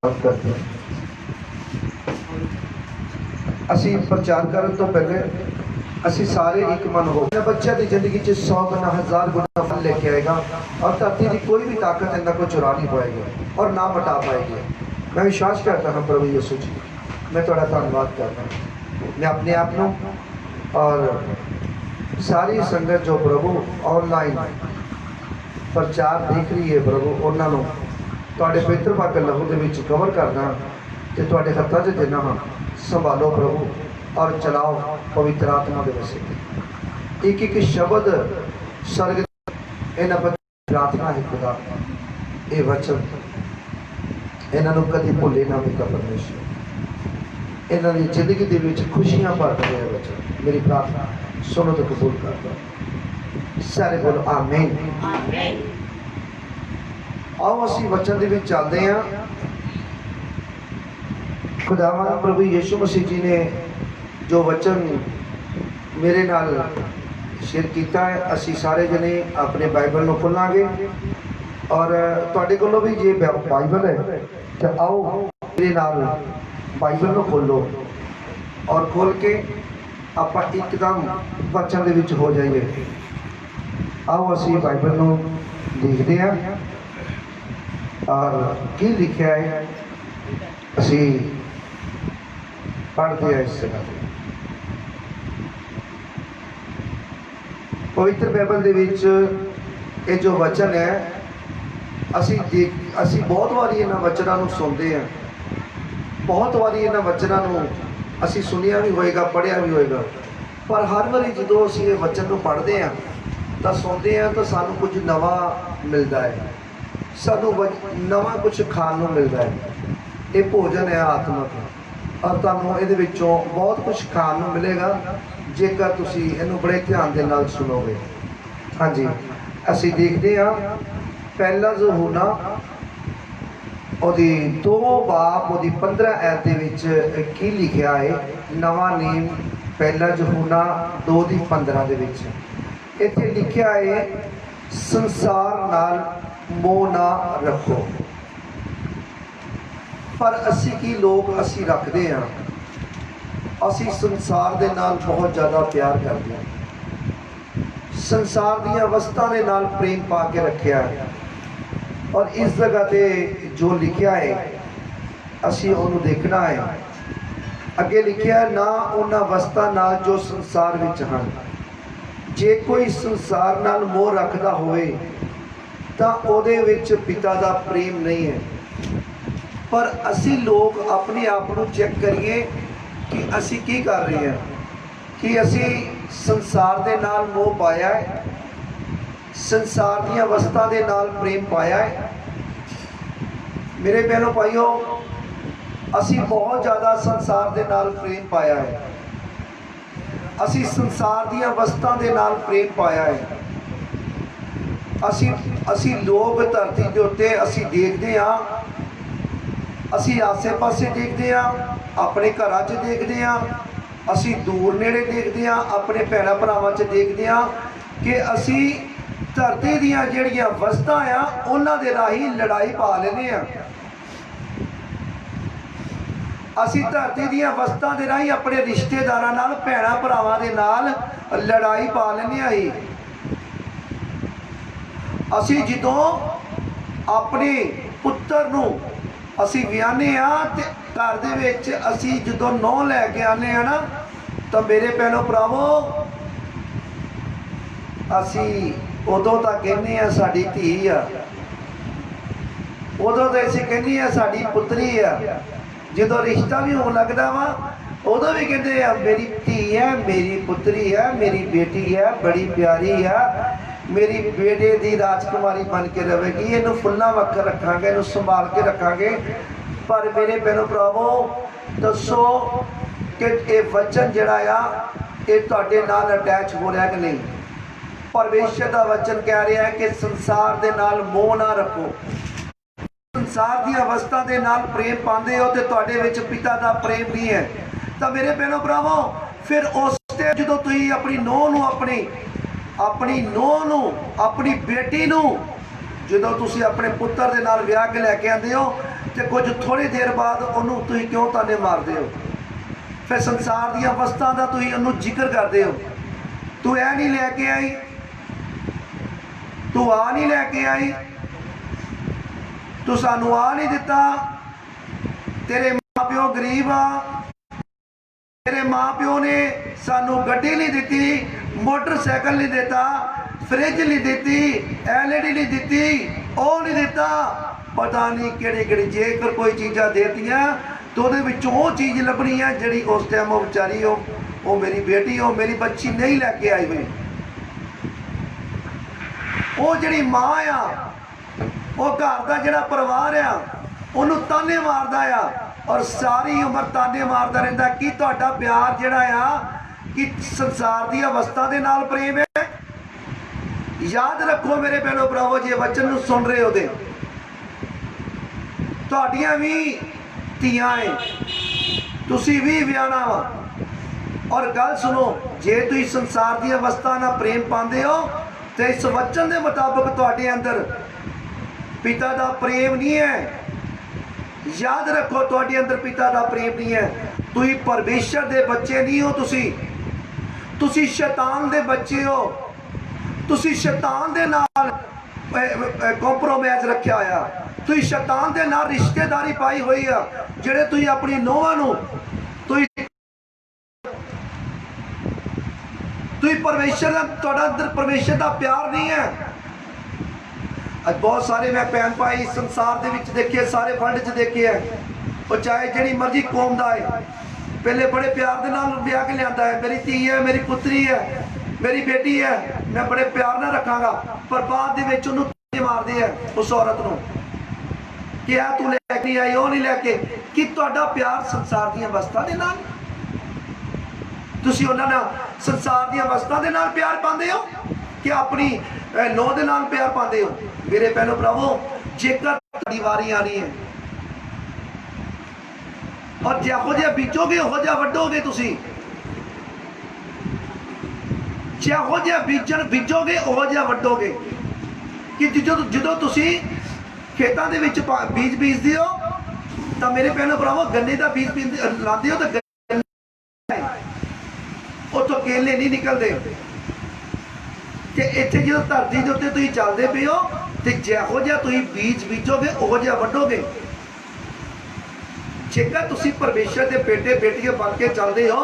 करते हैं। असी प्रचार करने तो पहले असी सारे एक मन हो बच्चे की जिंदगी 100 गुना 1000 गुना फल लेके आएगा और धरती की कोई भी ताकत इन्हों को चुरा नहीं पाएगी और ना मिटा पाएगी। मैं विश्वास करता हूँ प्रभु यीशु जी, मैं थोड़ा धन्यवाद करता हूँ। मैं अपने आप को और सारी संगत जो प्रभु ऑनलाइन प्रचार देख रही है प्रभु उन्होंने तुहाडे पवित्र पाक लहू दे विच कवर करना ते तुहाडे हत्थां 'च देना हाँ। संभालो प्रभु और चलाओ पवित्र आत्मा के वसे। एक एक शब्द सर्ग इन्हां प्रार्थना है खुदा, ये वचन इन्हों कभी भुले ना पिता परमेश्वर, इन्हों की जिंदगी के विच खुशियां भर रहे वचन। मेरी प्रार्थना सुनो तो कबूल कर दो। सारे बोलो आमीन। आओ असी वचन के चलते हैं। खुदावन प्रभु यीशु मसीह जी ने जो वचन मेरे नाल शेयर किया है, असी सारे जने अपने बाइबल को खोलांगे और तुहाडे कोलों भी जे बाइबल है तो आओ मेरे नाल बाइबल को खोलो और खोल के आप एकदम वचन के विच हो जाइए। आओ असी बाइबल को देखते हैं और की लिखा है असी पढ़ते हैं। इस जगह पवित्र बाइबल के विच ये जो वचन है असी बहुत बारी इन्हां वचनों को सुनते हैं, बहुत बारी इन्हां वचनों को असी सुनिया भी होएगा पढ़िया भी होएगा, पर हर बारी जो असी ये वचन को पढ़ते हैं तो सुनते हैं तो सानू कुछ नवा मिलता है, सानू नवा कुछ खाण को मिलता है। ये भोजन है आत्मक और तुहानू इहदे विचों बहुत कुछ खाण को मिलेगा जेकर तुसी इहनू बड़े ध्यान दे नाल सुनोगे। हाँ जी, असी देखते हैं पहला यूहन्ना ओदी 2 बाब ओदी 15 आयत दे विच की लिखा है। नवा नेम पहला यूहन्ना 2:15 दे विच इत्थे लिखा है संसार नाल मोह ना रखो। पर असी की लोग असी रखते हैं, असी संसार दे नाल बहुत ज़्यादा प्यार करते हैं, संसार दी अवस्था के नाल प्रेम पा के रखा है और इस जगह पे जो लिखा है असी उन्होंने देखना है। अगे लिखा है ना उन अवस्था नाल जो संसार विच हैं, जे कोई संसार नाल मोह रखता होए तां ओदे विच पिता दा प्रेम नहीं है। पर असी लोग अपने आप को चेक करिए कि असी की कर रहे हैं, कि असी संसार दे नाल मोह पाया है, संसार दी अवस्था दे नाल प्रेम पाया है। मेरे बहनों भाइयों, असी बहुत ज़्यादा संसार दे नाल प्रेम पाया है, असी संसार दी अवस्था दे नाल प्रेम पाया है। असी लोग धरती के उत्ते असी देखते हाँ, असी आसे पासे देखते हैं, अपने घर च देखते हैं, असी दूर नेड़े देखते हैं, अपने भैन भरावां च देखते हैं कि असी धरती दियां जिहड़ियां वस्तां आ उन्हां दे राही लड़ाई पा लेने आ। असी धरती दियां वस्तां दे राही अपने रिश्तेदारां नाल भैन भरावां दे नाल लड़ाई पा लेने आई। असी जदों अपने पुत्तर नूं असी विआहने ते घर दे विच असी जदों नौं लैके आने ना तो मेरे भैनों भरावो असी उदों तो कहने आ साडी धी आ, उदों तो असी कहने आ साडी पुत्री आ। जदों रिश्ता भी होण लगदा वा उदों भी कहते हैं मेरी धी है, मेरी पुत्री है, मेरी बेटी है, बड़ी प्यारी है, मेरी बेटे की राजकुमारी बन के रहेगी, इनू फुल्लां वक्कर रखांगे, इनू संभाल के रखांगे। पर मेरे बहनों भरावो दसो कि ये वचन जिहड़ा आ ये तुहाडे नाल अटैच हो रहा कि नहीं। परमेश्वर का वचन कह रहा है कि संसार दे नाल मोह ना रखो, संसार की अवस्था के नाल प्रेम पाते हो तो तुहाडे विच पिता का प्रेम नहीं है। तो मेरे बहनों भरावो फिर उस जो तुसीं अपनी नूंह नूं अपनी नूंह नूं अपनी बेटी नूं जो तुसीं अपने पुत्तर दे नाल विआह के लैके आंदे हो ਤੇ ਕੁਝ ਥੋੜੀ ਦੇਰ ਬਾਅਦ ਉਹਨੂੰ ਤੁਸੀਂ ਕਿਉਂ ਤਾਨੇ ਮਾਰਦੇ ਹੋ? ਫਿਰ ਸੰਸਾਰ ਦੀਆਂ ਵਸਤਾਂ ਦਾ ਤੁਸੀਂ ਉਹਨੂੰ ਜ਼ਿਕਰ ਕਰਦੇ ਹੋ। ਤੂੰ ਇਹ ਨਹੀਂ ਲੈ ਕੇ ਆਈ, ਤੂੰ ਆ ਨਹੀਂ ਲੈ ਕੇ ਆਈ, ਤੂੰ ਸਾਨੂੰ ਆ ਨਹੀਂ ਦਿੱਤਾ, ਤੇਰੇ ਮਾਂ ਪਿਓ ਗਰੀਬ ਆ, ਤੇਰੇ ਮਾਂ ਪਿਓ ਨੇ ਸਾਨੂੰ ਗੱਡੀ ਨਹੀਂ ਦਿੱਤੀ, ਮੋਟਰਸਾਈਕਲ ਨਹੀਂ ਦਿੱਤਾ, ਫ੍ਰਿਜ ਨਹੀਂ ਦਿੱਤੀ, LED ਨਹੀਂ ਦਿੱਤੀ, ਉਹ ਨਹੀਂ ਦਿੱਤਾ, ਪਤਾ ਨਹੀਂ ਕਿਹੜੀ ਕਿਹੜੀ। ਜੇਕਰ ਕੋਈ ਚੀਜ਼ਾਂ ਦੇਤੀਆਂ तो ਉਹਦੇ ਵਿੱਚੋਂ ਉਹ ਚੀਜ਼ ਲੱਭਣੀ ਹੈ ਜਿਹੜੀ ਉਸ ਟਾਈਮ ਉਹ ਵਿਚਾਰੀ ਉਹ ਮੇਰੀ ਬੇਟੀ ਉਹ ਮੇਰੀ ਬੱਚੀ ਨਹੀਂ ਲੈ ਕੇ ਆਈ ਹੋਈ। ਉਹ ਜਿਹੜੀ ਮਾਂ ਆ ਉਹ ਘਰ ਦਾ ਜਿਹੜਾ ਪਰਿਵਾਰ ਆ ਉਹਨੂੰ ਤਾਨੇ ਮਾਰਦਾ ਆ ਔਰ ਸਾਰੀ ਉਮਰ ਤਾਨੇ ਮਾਰਦਾ ਰਹਿੰਦਾ। ਕਿ ਤੁਹਾਡਾ ਪਿਆਰ ਜਿਹੜਾ ਆ ਕਿ ਸੰਸਾਰ ਦੀ ਅਵਸਥਾ ਦੇ ਨਾਲ ਪ੍ਰੇਮ ਹੈ? याद रखो मेरे भैनों भरावो, जे वचन नूं सुन रहे हो तुहाडियां भी धीआं है, तुसीं भी विआहना वा। और गल सुनो, जे तुसीं संसार दी अवस्था नाल प्रेम पांदे हो तो इस वचन के मुताबिक तुहाडे अंदर पिता दा प्रेम नहीं है। याद रखो, तुहाडे अंदर पिता दा प्रेम नहीं है। तुसीं परमेश्वर दे बच्चे नहीं हो, तुसीं शैतान दे बच्चे हो। तुसीं शैतान दे नाल कॉम्प्रोमाइज रखिया होया, तुसीं शैतान दे नाल रिश्तेदारी पाई हुई है। जिहड़े तुसीं अपनी नोहां नूं तुसीं परमेश्वर दा तुहाडा अंदर परमेश्वर दा प्यार नहीं है। अज बहुत सारे मैं भैन भाई संसार दे विच देखे, सारे वर्ल्ड च देखे है, और चाहे जिहड़ी मर्जी कौम दा है, पहले बड़े प्यार दे नाल ब्याह के लिआंदा है। मेरी धी है, मेरी पुत्री है, मेरी बेटी है, मैं बड़े प्यार नाल रखांगा, पर बाद दे विच उहनूं ताने मारदे है उस औरत नूं कि आ तू लैके नहीं आई, ਉਹ नहीं लैके। कि तुहाडा प्यार संसार दी अवस्था दे नाल, तुसीं उहनां नाल संसार दी अवस्था दे नाल प्यार पांदे हो कि अपनी नौं दे नाल प्यार पांदे हो? मेरे भैनों भरावो, जेकर तुहाडी वारी आनी है और जिहो जिहा बीजोगे उहो जिहा वड्डोगे। तुसीं जिहो जिहा बीजोगे उहो जिहा वड्डोगे। कि ਜਦੋਂ ਤੁਸੀਂ ਖੇਤਾਂ ਦੇ ਵਿੱਚ ਬੀਜ ਬੀਜਦੇ ਹੋ ਤਾਂ ਮੇਰੇ ਭੈਣੋ ਭਰਾਵੋ, ਗੰਨੇ ਦਾ ਬੀਜ ਲਾਉਂਦੇ ਹੋ ਤਾਂ ਉੱਥੋਂ ਕੇਲੇ ਨਹੀਂ ਨਿਕਲਦੇ। ਤੇ ਇੱਥੇ ਜਦੋਂ ਧਰਤੀ ਦੇ ਉੱਤੇ ਤੁਸੀਂ ਚੱਲਦੇ ਪਏ ਹੋ ਤੇ ਜਿਹੋ ਜਿਹਾ ਤੁਸੀਂ ਬੀਜ ਬੀਜੋਗੇ ਉਹੋ ਜਿਹਾ ਵੱਢੋਗੇ। ਜੇਕਰ ਤੁਸੀਂ ਪਰਮੇਸ਼ਰ ਦੇ ਬੇਟੇ ਬੇਟੀਆਂ ਬਣ ਕੇ ਚੱਲਦੇ ਹੋ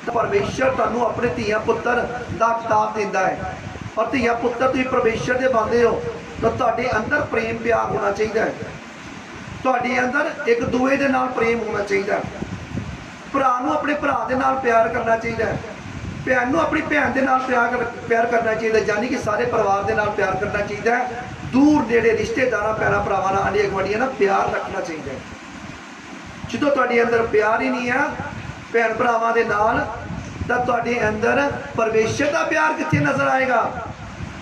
ਤਾਂ ਪਰਮੇਸ਼ਰ ਤੁਹਾਨੂੰ ਆਪਣੇ ਧੀਆਂ ਪੁੱਤਰ ਦਾ ਖਿਤਾਬ ਦਿੰਦਾ ਹੈ। और ਧੀਆਂ ਪੁੱਤਰ ਤੁਸੀਂ ਪਰਮੇਸ਼ਰ ਦੇ ਬਣਦੇ ਹੋ ਤਾਂ ਤੁਹਾਡੇ ਅੰਦਰ ਪ੍ਰੇਮ ਪਿਆਰ ਹੋਣਾ ਚਾਹੀਦਾ ਹੈ। ਤੁਹਾਡੇ ਅੰਦਰ ਇੱਕ ਦੂਏ ਦੇ ਨਾਲ ਪ੍ਰੇਮ ਹੋਣਾ ਚਾਹੀਦਾ ਹੈ। ਭਰਾ ਨੂੰ ਆਪਣੇ ਭਰਾ ਦੇ ਨਾਲ ਪਿਆਰ ਕਰਨਾ ਚਾਹੀਦਾ ਹੈ। ਭੈਣ ਨੂੰ ਆਪਣੀ ਭੈਣ ਦੇ ਨਾਲ ਪਿਆਰ ਕਰਨਾ ਚਾਹੀਦਾ, ਯਾਨੀ ਕਿ ਸਾਰੇ ਪਰਿਵਾਰ ਦੇ ਨਾਲ ਪਿਆਰ ਕਰਨਾ ਚਾਹੀਦਾ ਹੈ। ਦੂਰ ਨੇੜੇ ਰਿਸ਼ਤੇਦਾਰਾਂ ਭੈਣਾਂ ਭਰਾਵਾਂ ਨਾਲ ਆਂਢੀ ਗੁਆਂਢੀਆਂ ਨਾਲ ਪਿਆਰ ਰੱਖਣਾ ਚਾਹੀਦਾ ਹੈ। ਜਦੋਂ ਤੁਹਾਡੇ ਅੰਦਰ ਪਿਆਰ ਹੀ ਨਹੀਂ ਆ ਭੈਣ ਭਰਾਵਾਂ ਦੇ ਨਾਲ ਤਾਂ ਤੁਹਾਡੇ ਅੰਦਰ ਪਰਮੇਸ਼ਰ ਦਾ ਪਿਆਰ ਕਿੱਥੇ ਨਜ਼ਰ ਆਏਗਾ?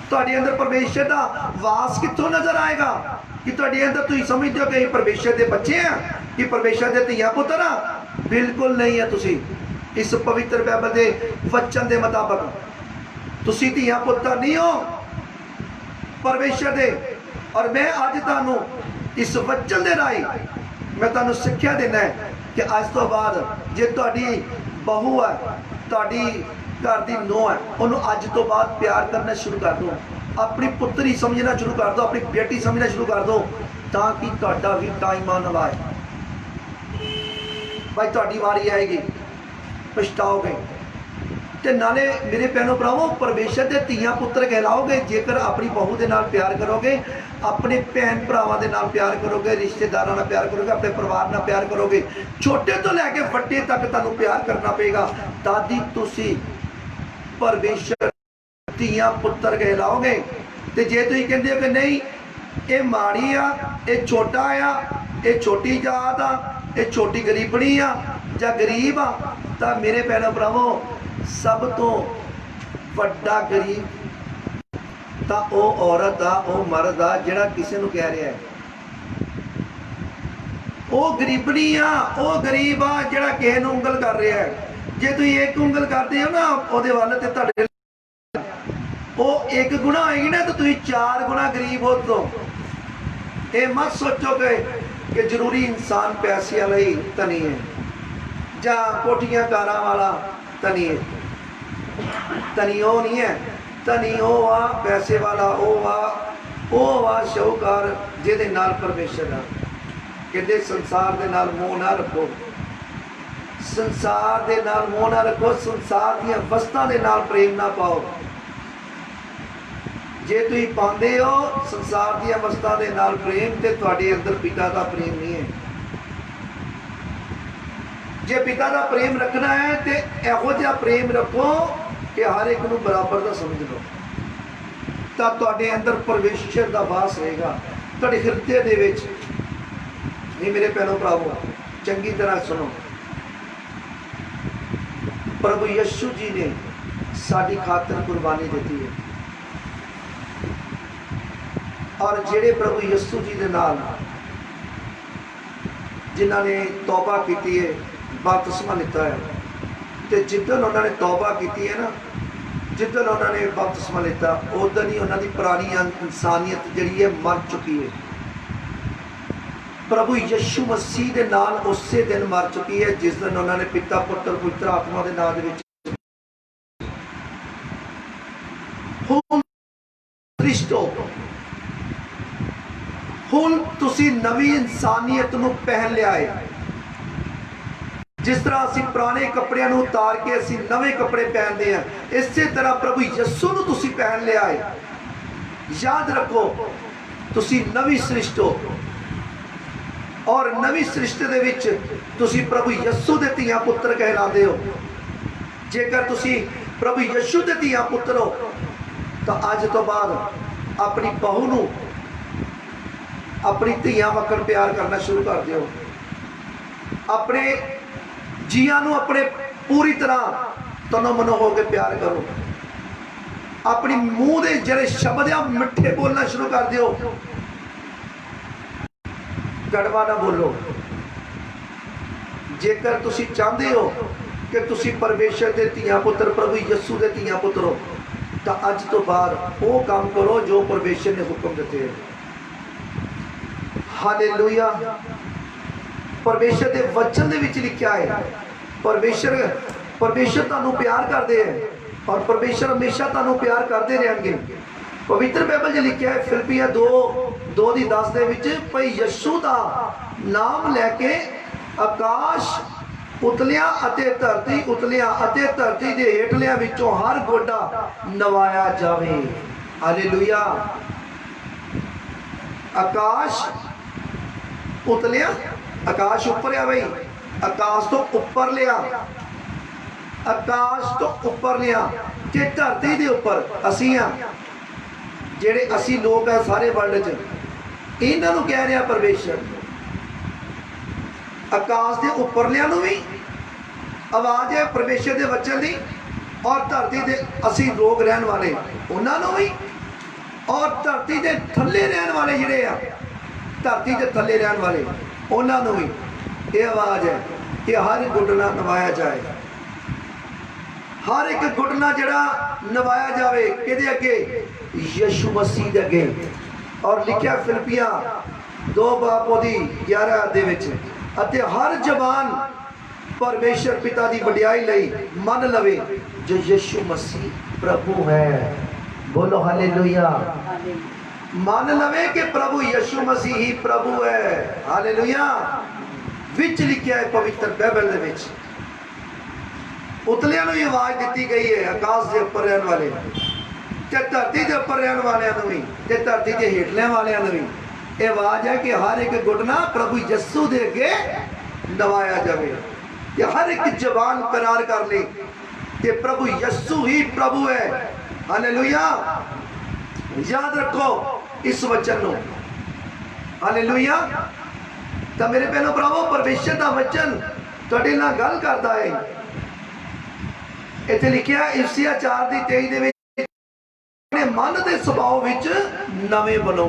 ਤੁਹਾਡੇ ਅੰਦਰ ਪਰਮੇਸ਼ਰ ਦਾ ਵਾਸ ਕਿੱਥੋਂ ਨਜ਼ਰ ਆਏਗਾ? ਕਿ ਤੁਹਾਡੇ ਅੰਦਰ ਤੁਸੀਂ ਸਮਝਦੇ ਹੋ ਕਿ ਇਹ ਪਰਮੇਸ਼ਰ ਦੇ ਬੱਚੇ ਆ, ਕਿ ਪਰਮੇਸ਼ਰ ਦੇ ਧੀਆਂ ਪੁੱਤਰ ਆ? ਬਿਲਕੁਲ ਨਹੀਂ ਹੈ। ਤੁਸੀਂ ਇਸ ਪਵਿੱਤਰ ਬਾਈਬਲ ਦੇ ਵਚਨ ਦੇ ਮੁਤਾਬਕ ਤੁਸੀਂ ਧੀਆਂ ਪੁੱਤਰ ਨਹੀਂ ਹੋ ਪਰਮੇਸ਼ਰ ਦੇ। ਔਰ ਮੈਂ ਅੱਜ ਤੁਹਾਨੂੰ ਇਸ ਵਚਨ ਦੇ ਰਾਹੀਂ ਮੈਂ ਤੁਹਾਨੂੰ ਸਿੱਖਿਆ ਦੇਣਾ ਹੈ ਕਿ ਅੱਜ ਤੋਂ ਬਾਅਦ ਜੇ ਤੁਹਾਡੀ ਬਹੂ ਹੈ, ਤੁਹਾਡੀ घर की नूह है, उन्होंने अज तो बाद प्यार करना शुरू कर दो, अपनी पुत्री समझना शुरू कर दो, अपनी बेटी समझना शुरू कर दो, ताकि तुहाडा भी टाइम आने वाला है। भाई तुहाडी वारी आएगी, पछताओगे। ते नाले मेरे भैनों भरावो, परमेश्वर के धीआं पुत्र कहलाओगे जेकर अपनी बहू के नाल प्यार करोगे, अपने भैन भरावां दे नाल प्यार करोगे, रिश्तेदारां नाल प्यार करोगे, अपने परिवार नाल प्यार करोगे। छोटे तो लैके वड्डे तक तुहानूं प्यार करना पेगा, तादी तुसीं परमेश्वर धीआं पुत्र कहलाओगे। तो जे तुसीं कहंदे हो कि नहीं ये माड़ी आ, ये छोटा आ, ये छोटी जात आ, ये छोटी गरीबनी आ जां गरीब आ, तां मेरे भैनों भरावो सब तो वड्डा गरीब तां ओह औरत आ, ओह मर्द आ जिहड़ा किसी नूं कह रहा है ओह गरीबनी आ, ओह गरीब आ जिहड़ा किसी नूं उंगल कर रहा है। जे तुसीं एक उंगल करते हो ना ਉਹਦੇ ਵੱਲ ਤੇ ਤੁਹਾਡੇ ਉਹ ਇੱਕ ਗੁਣਾ ਹੋਏਗੀ ਨਾ ਤਾਂ ਤੁਸੀਂ 4 ਗੁਣਾ ਗਰੀਬ ਹੋ। ਤੋਂ ਇਹ ਮਤ ਸੋਚੋ ਕਿ कि जरूरी इंसान पैसे वाला ही धनी है या कोठियां कारां वाला धनी है। धनी वो नहीं है, धनी वो आ पैसे वाला, वो आ शाहूकार जिहदे नाल परमेश्वर आ। कहते संसार दे नाल मोह ना रखो, संसार दे नाल मोह ना रखो, संसार दीयां वस्तां दे नाल प्रेम ना पाओ। जे तुसीं पांदे हो संसार दीयां वस्तां दे नाल प्रेम, ते तुहाडे अंदर पिता दा प्रेम नहीं है। जे पिता दा प्रेम रखना है तो इहो जिहा प्रेम रखो कि हर एक नूं बराबर दा समझ लो, तां तुहाडे अंदर परमेश्वर दा वास रहेगा तुहाडे हिरदे दे विच। नहीं मेरे भैणों भरावो, चंगी तरह सुनो। प्रभु यीशु जी ने साडी खातर कुर्बानी दी है, और जेड़े प्रभु यीशु जी दे नाल जिन्हां ने तौबा की है, बपतिस्मा लिता है, तो जिदन उन्होंने तौबा की है ना, जिदन उन्होंने बपतिस्मा लिता उदन ही उन्होंने पुरानी इंसानियत जिहड़ी है मर चुकी है। प्रभु यीशु मसीह के नाल उसे दिन मर चुकी है जिस दिन उन्होंने पिता पुत्र पवित्र आत्मा के नाम दे विच हुण तुसी नवी इंसानियत नूं पहन लिया है। जिस तरह असीं पुराने कपड़ियां नूं उतार के असीं नवे कपड़े पहनते हैं, इस तरह प्रभु यीशु नूं तुसी पहन लिया है। याद रखो तुसी नवी सृष्टि हो, और नवी सृष्टि दे विच तुसी प्रभु यीशु दे धीआं पुत्र कहलाते हो। जेकर तुसी प्रभु यीशु दे धीआं पुत्र हो तो अज तो बाद अपनी बहू नूं अपनी धीआं वक्र प्यार करना शुरू कर दिओ। अपने जियां नूं अपने पूरी तरह तनो मनो हो के प्यार करो। अपनी मूँह दे जिहड़े शब्द आ मिठे बोलना शुरू कर दिओ, कड़वा ना बोलो। जेकर तुसी चाहते हो कि तुसी परमेश्वर के धीआं पुत्र प्रभु यीशु के धीआं पुत्र हो तो अज तो बाद वो काम करो जो परमेश्वर ने हुक्म दिते हैं। हालेलुया। परमेश्वर के वचन दे विच लिखा है परमेश्वर तुहानू प्यार करते हैं और परमेश्वर हमेशा तुहानू प्यार करते रहेंगे। पवित्र बाइबल च लिखा है फिलिपियां 2:10 दे विच भाई यीशु दा नाम लैके आकाश उतलियां अते धरती उतलियां अते धरती दे हेठलियां विचों हर गोडा नवाया जावे। हालेलुया। आकाश उतलियां, आकाश उपर आ भाई, आकाश तो उपर लिया, आकाश तो उपर लिया कि धरती दे उपर असीं आ जेड़े असीं लोग हैं सारे वर्ल्ड च, इन्हां नूं कह रहा परमेश्वर। आकाश के उपरलियां नूं भी आवाज़ है परमेश्वर के वचन की, और धरती के असीं लोग रहन वाले उन्हां नूं भी, और धरती के थल्ले रहन वाले जिहड़े आ धरती के थल्ले रहन वाले उन्हां नूं भी ये आवाज़ है कि हर घुटना नवाया जाए। हर एक घुटना जड़ा नवाया जाए किहदे अगे? यीशु मसीह दे अगे। और लिखिया फिलिपियां 2:11 दे विच, अते हर जबान परमेश्वर पिता की वडियाई लई मन लवे जो यीशु मसीह प्रभु है। बोलो हालेलुया। मान लवे कि प्रभु यीशु मसीह ही प्रभु है। हालेलुया। विच लिखिया है पवित्र बाइबल दे विच, उतलियां नूं आवाज़ दी गई है आकाश के उपर रहने वाले ते धरती के उपर रहने वाले भी ते धरती के हेठलियां वालियां भी। ये आवाज़ है कि हर एक घुटना प्रभु यीशु दे अगे नवाया जाए। कि हर एक जबान करार कर ले कि प्रभु यीशु ही प्रभु है। हालेलुया। याद रखो इस वचन को। हालेलुया। तो मेरे भैनों भरावो परमेश्वर का वचन तुहाडे नाल गल करदा है। इत्थे लिखिया इफिसियां 4:23 दे विच, अपने मन के सुभाव विच नवे बनो।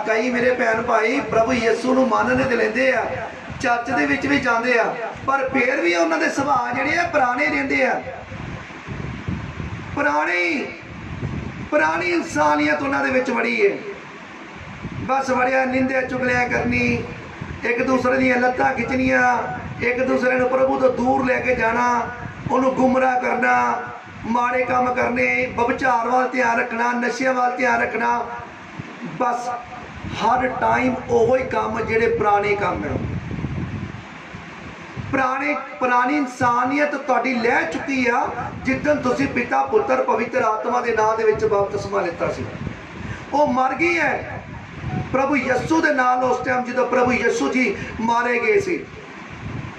कई मेरे भैन भाई प्रभु यीशु नूं मनने ते लैंदे आ, चर्च दे विच भी जांदे आ, पर फिर भी उन्हां दे सुभाव जिहड़े आ पुराने रहिंदे आ। पुरानी इंसानियत उन्हां दे विच वड़ी है। बस वड़िया निंदे चुगलियां करनी, एक दूसरे दी लत्तां खिंचनियां, एक दूसरे नूं प्रभु तो दूर लेके जाना, उन्होंने गुमराह करना, माड़े काम करने, बबचार वाल ध्यान रखना, नशे वाल ध्यान रखना। बस हर टाइम ओही काम जिहड़े पुराने काम है। पुरानी इंसानियत तुहाडी लह चुकी आ जिद्दन तुसीं पिता पुत्र पवित्र आत्मा के नाम दे विच बपतिस्मा लिता सी। वो मर गई है प्रभु यस्सु दे नाल उस टाइम जो प्रभु यस्सु जी मारे गए सी।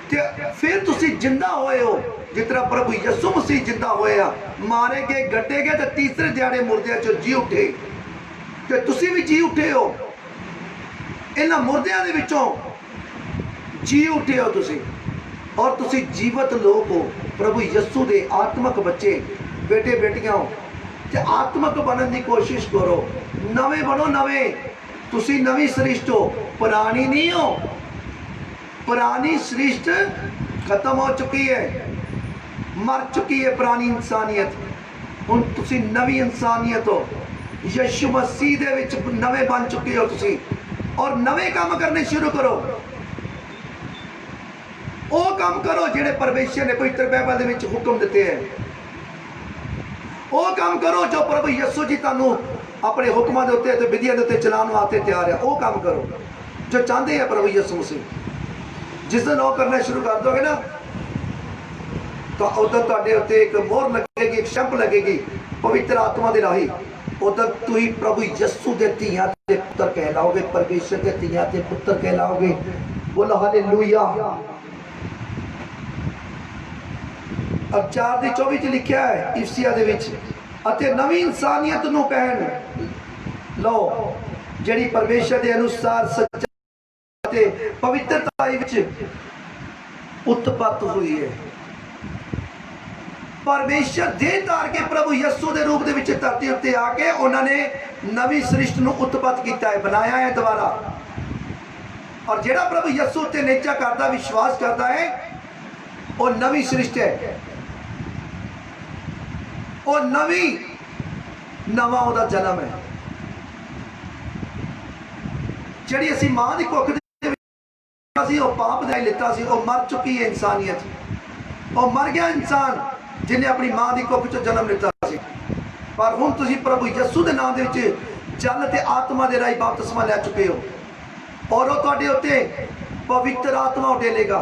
ते फिर तुसीं जिंदा होए हो जिस तरह प्रभु यस्सु मसीह जिंदा होया, मारे गए, गड्ढे गए, तो तीसरे दिहाड़े मुर्दियां चों जी उठे। ते तुसीं भी जी उठे हो, इन्हां मुर्दियां दे विचों जी उठे हो तुसीं, और तुसी जीवत लोग हो, प्रभु यस्सु दे आत्मक बच्चे बेटे बेटियां हो। ते आत्मक बनने की कोशिश करो, नवे बनो, नवे। तुसी नवी सृष्ट हो, पुरानी नहीं हो। पुरानी सृष्ट खत्म हो चुकी है, मर चुकी है पुरानी इंसानियत। हुण तुसी नवी इंसानियत हो, यीशु मसीह दे विच नवे बन चुके हो तुसी, और नवे काम करने शुरू करो। वो काम करो जिहड़े परमेश्वर ने पवित्र बाइबल दे विच हुक्म दिते हैं। वो काम करो जो प्रभु यीशु जी तुहानू अपने हुक्मां दे उत्ते ते विधियां दे उत्ते चलाउण वास्ते तैयार है। वो काम करो जो चाहते हैं प्रभु यीशु मसीह। जिस दिन वो करना शुरू कर दोगे ना, तो उधर तुहाडे उत्ते एक मोहर लगेगी, एक शंप लगेगी पवित्र आत्मा दे राही। उधर तुसीं प्रभु यीशु दे धीआं ते पुत्र कहलाओगे, परमेश्वर दे धीआं ते पुत्र कहलाओगे। बोलो हालेलुया। अब 4:24 च लिखा है इफसिया दे विच, अते नवी इंसानियत नूं पहन लो जिहड़ी परमेश्वर दे अनुसार सच्चाई ते पवित्रता विच उत्पत्त हुई है। परमेश्वर देह धार के प्रभु यीशु दे रूप दे विच धरती उत्ते आके उन्होंने नवी सृष्टि नूं उत्पत्त किया है, बनाया है दोबारा। और जिहड़ा प्रभु यीशु ते निचा करदा, विश्वास करता है, वो नवी सृष्टि है। और नवा उहदा जन्म है। जिहड़ी असीं मां दी कुख दे विच सी, वो पाप दे लिता सी, वो मर चुकी है इंसानियत। और मर गया इंसान जिन्हें अपनी मां दी कुख चों जन्म लिता सी। पर हुण तुसीं प्रभु यीशु दे नाम दे विच जल ते आत्मा दे राही बपतिस्मा लै चुके हो, और वो तुहाडे उत्ते पवित्र आत्मा उडेलेगा।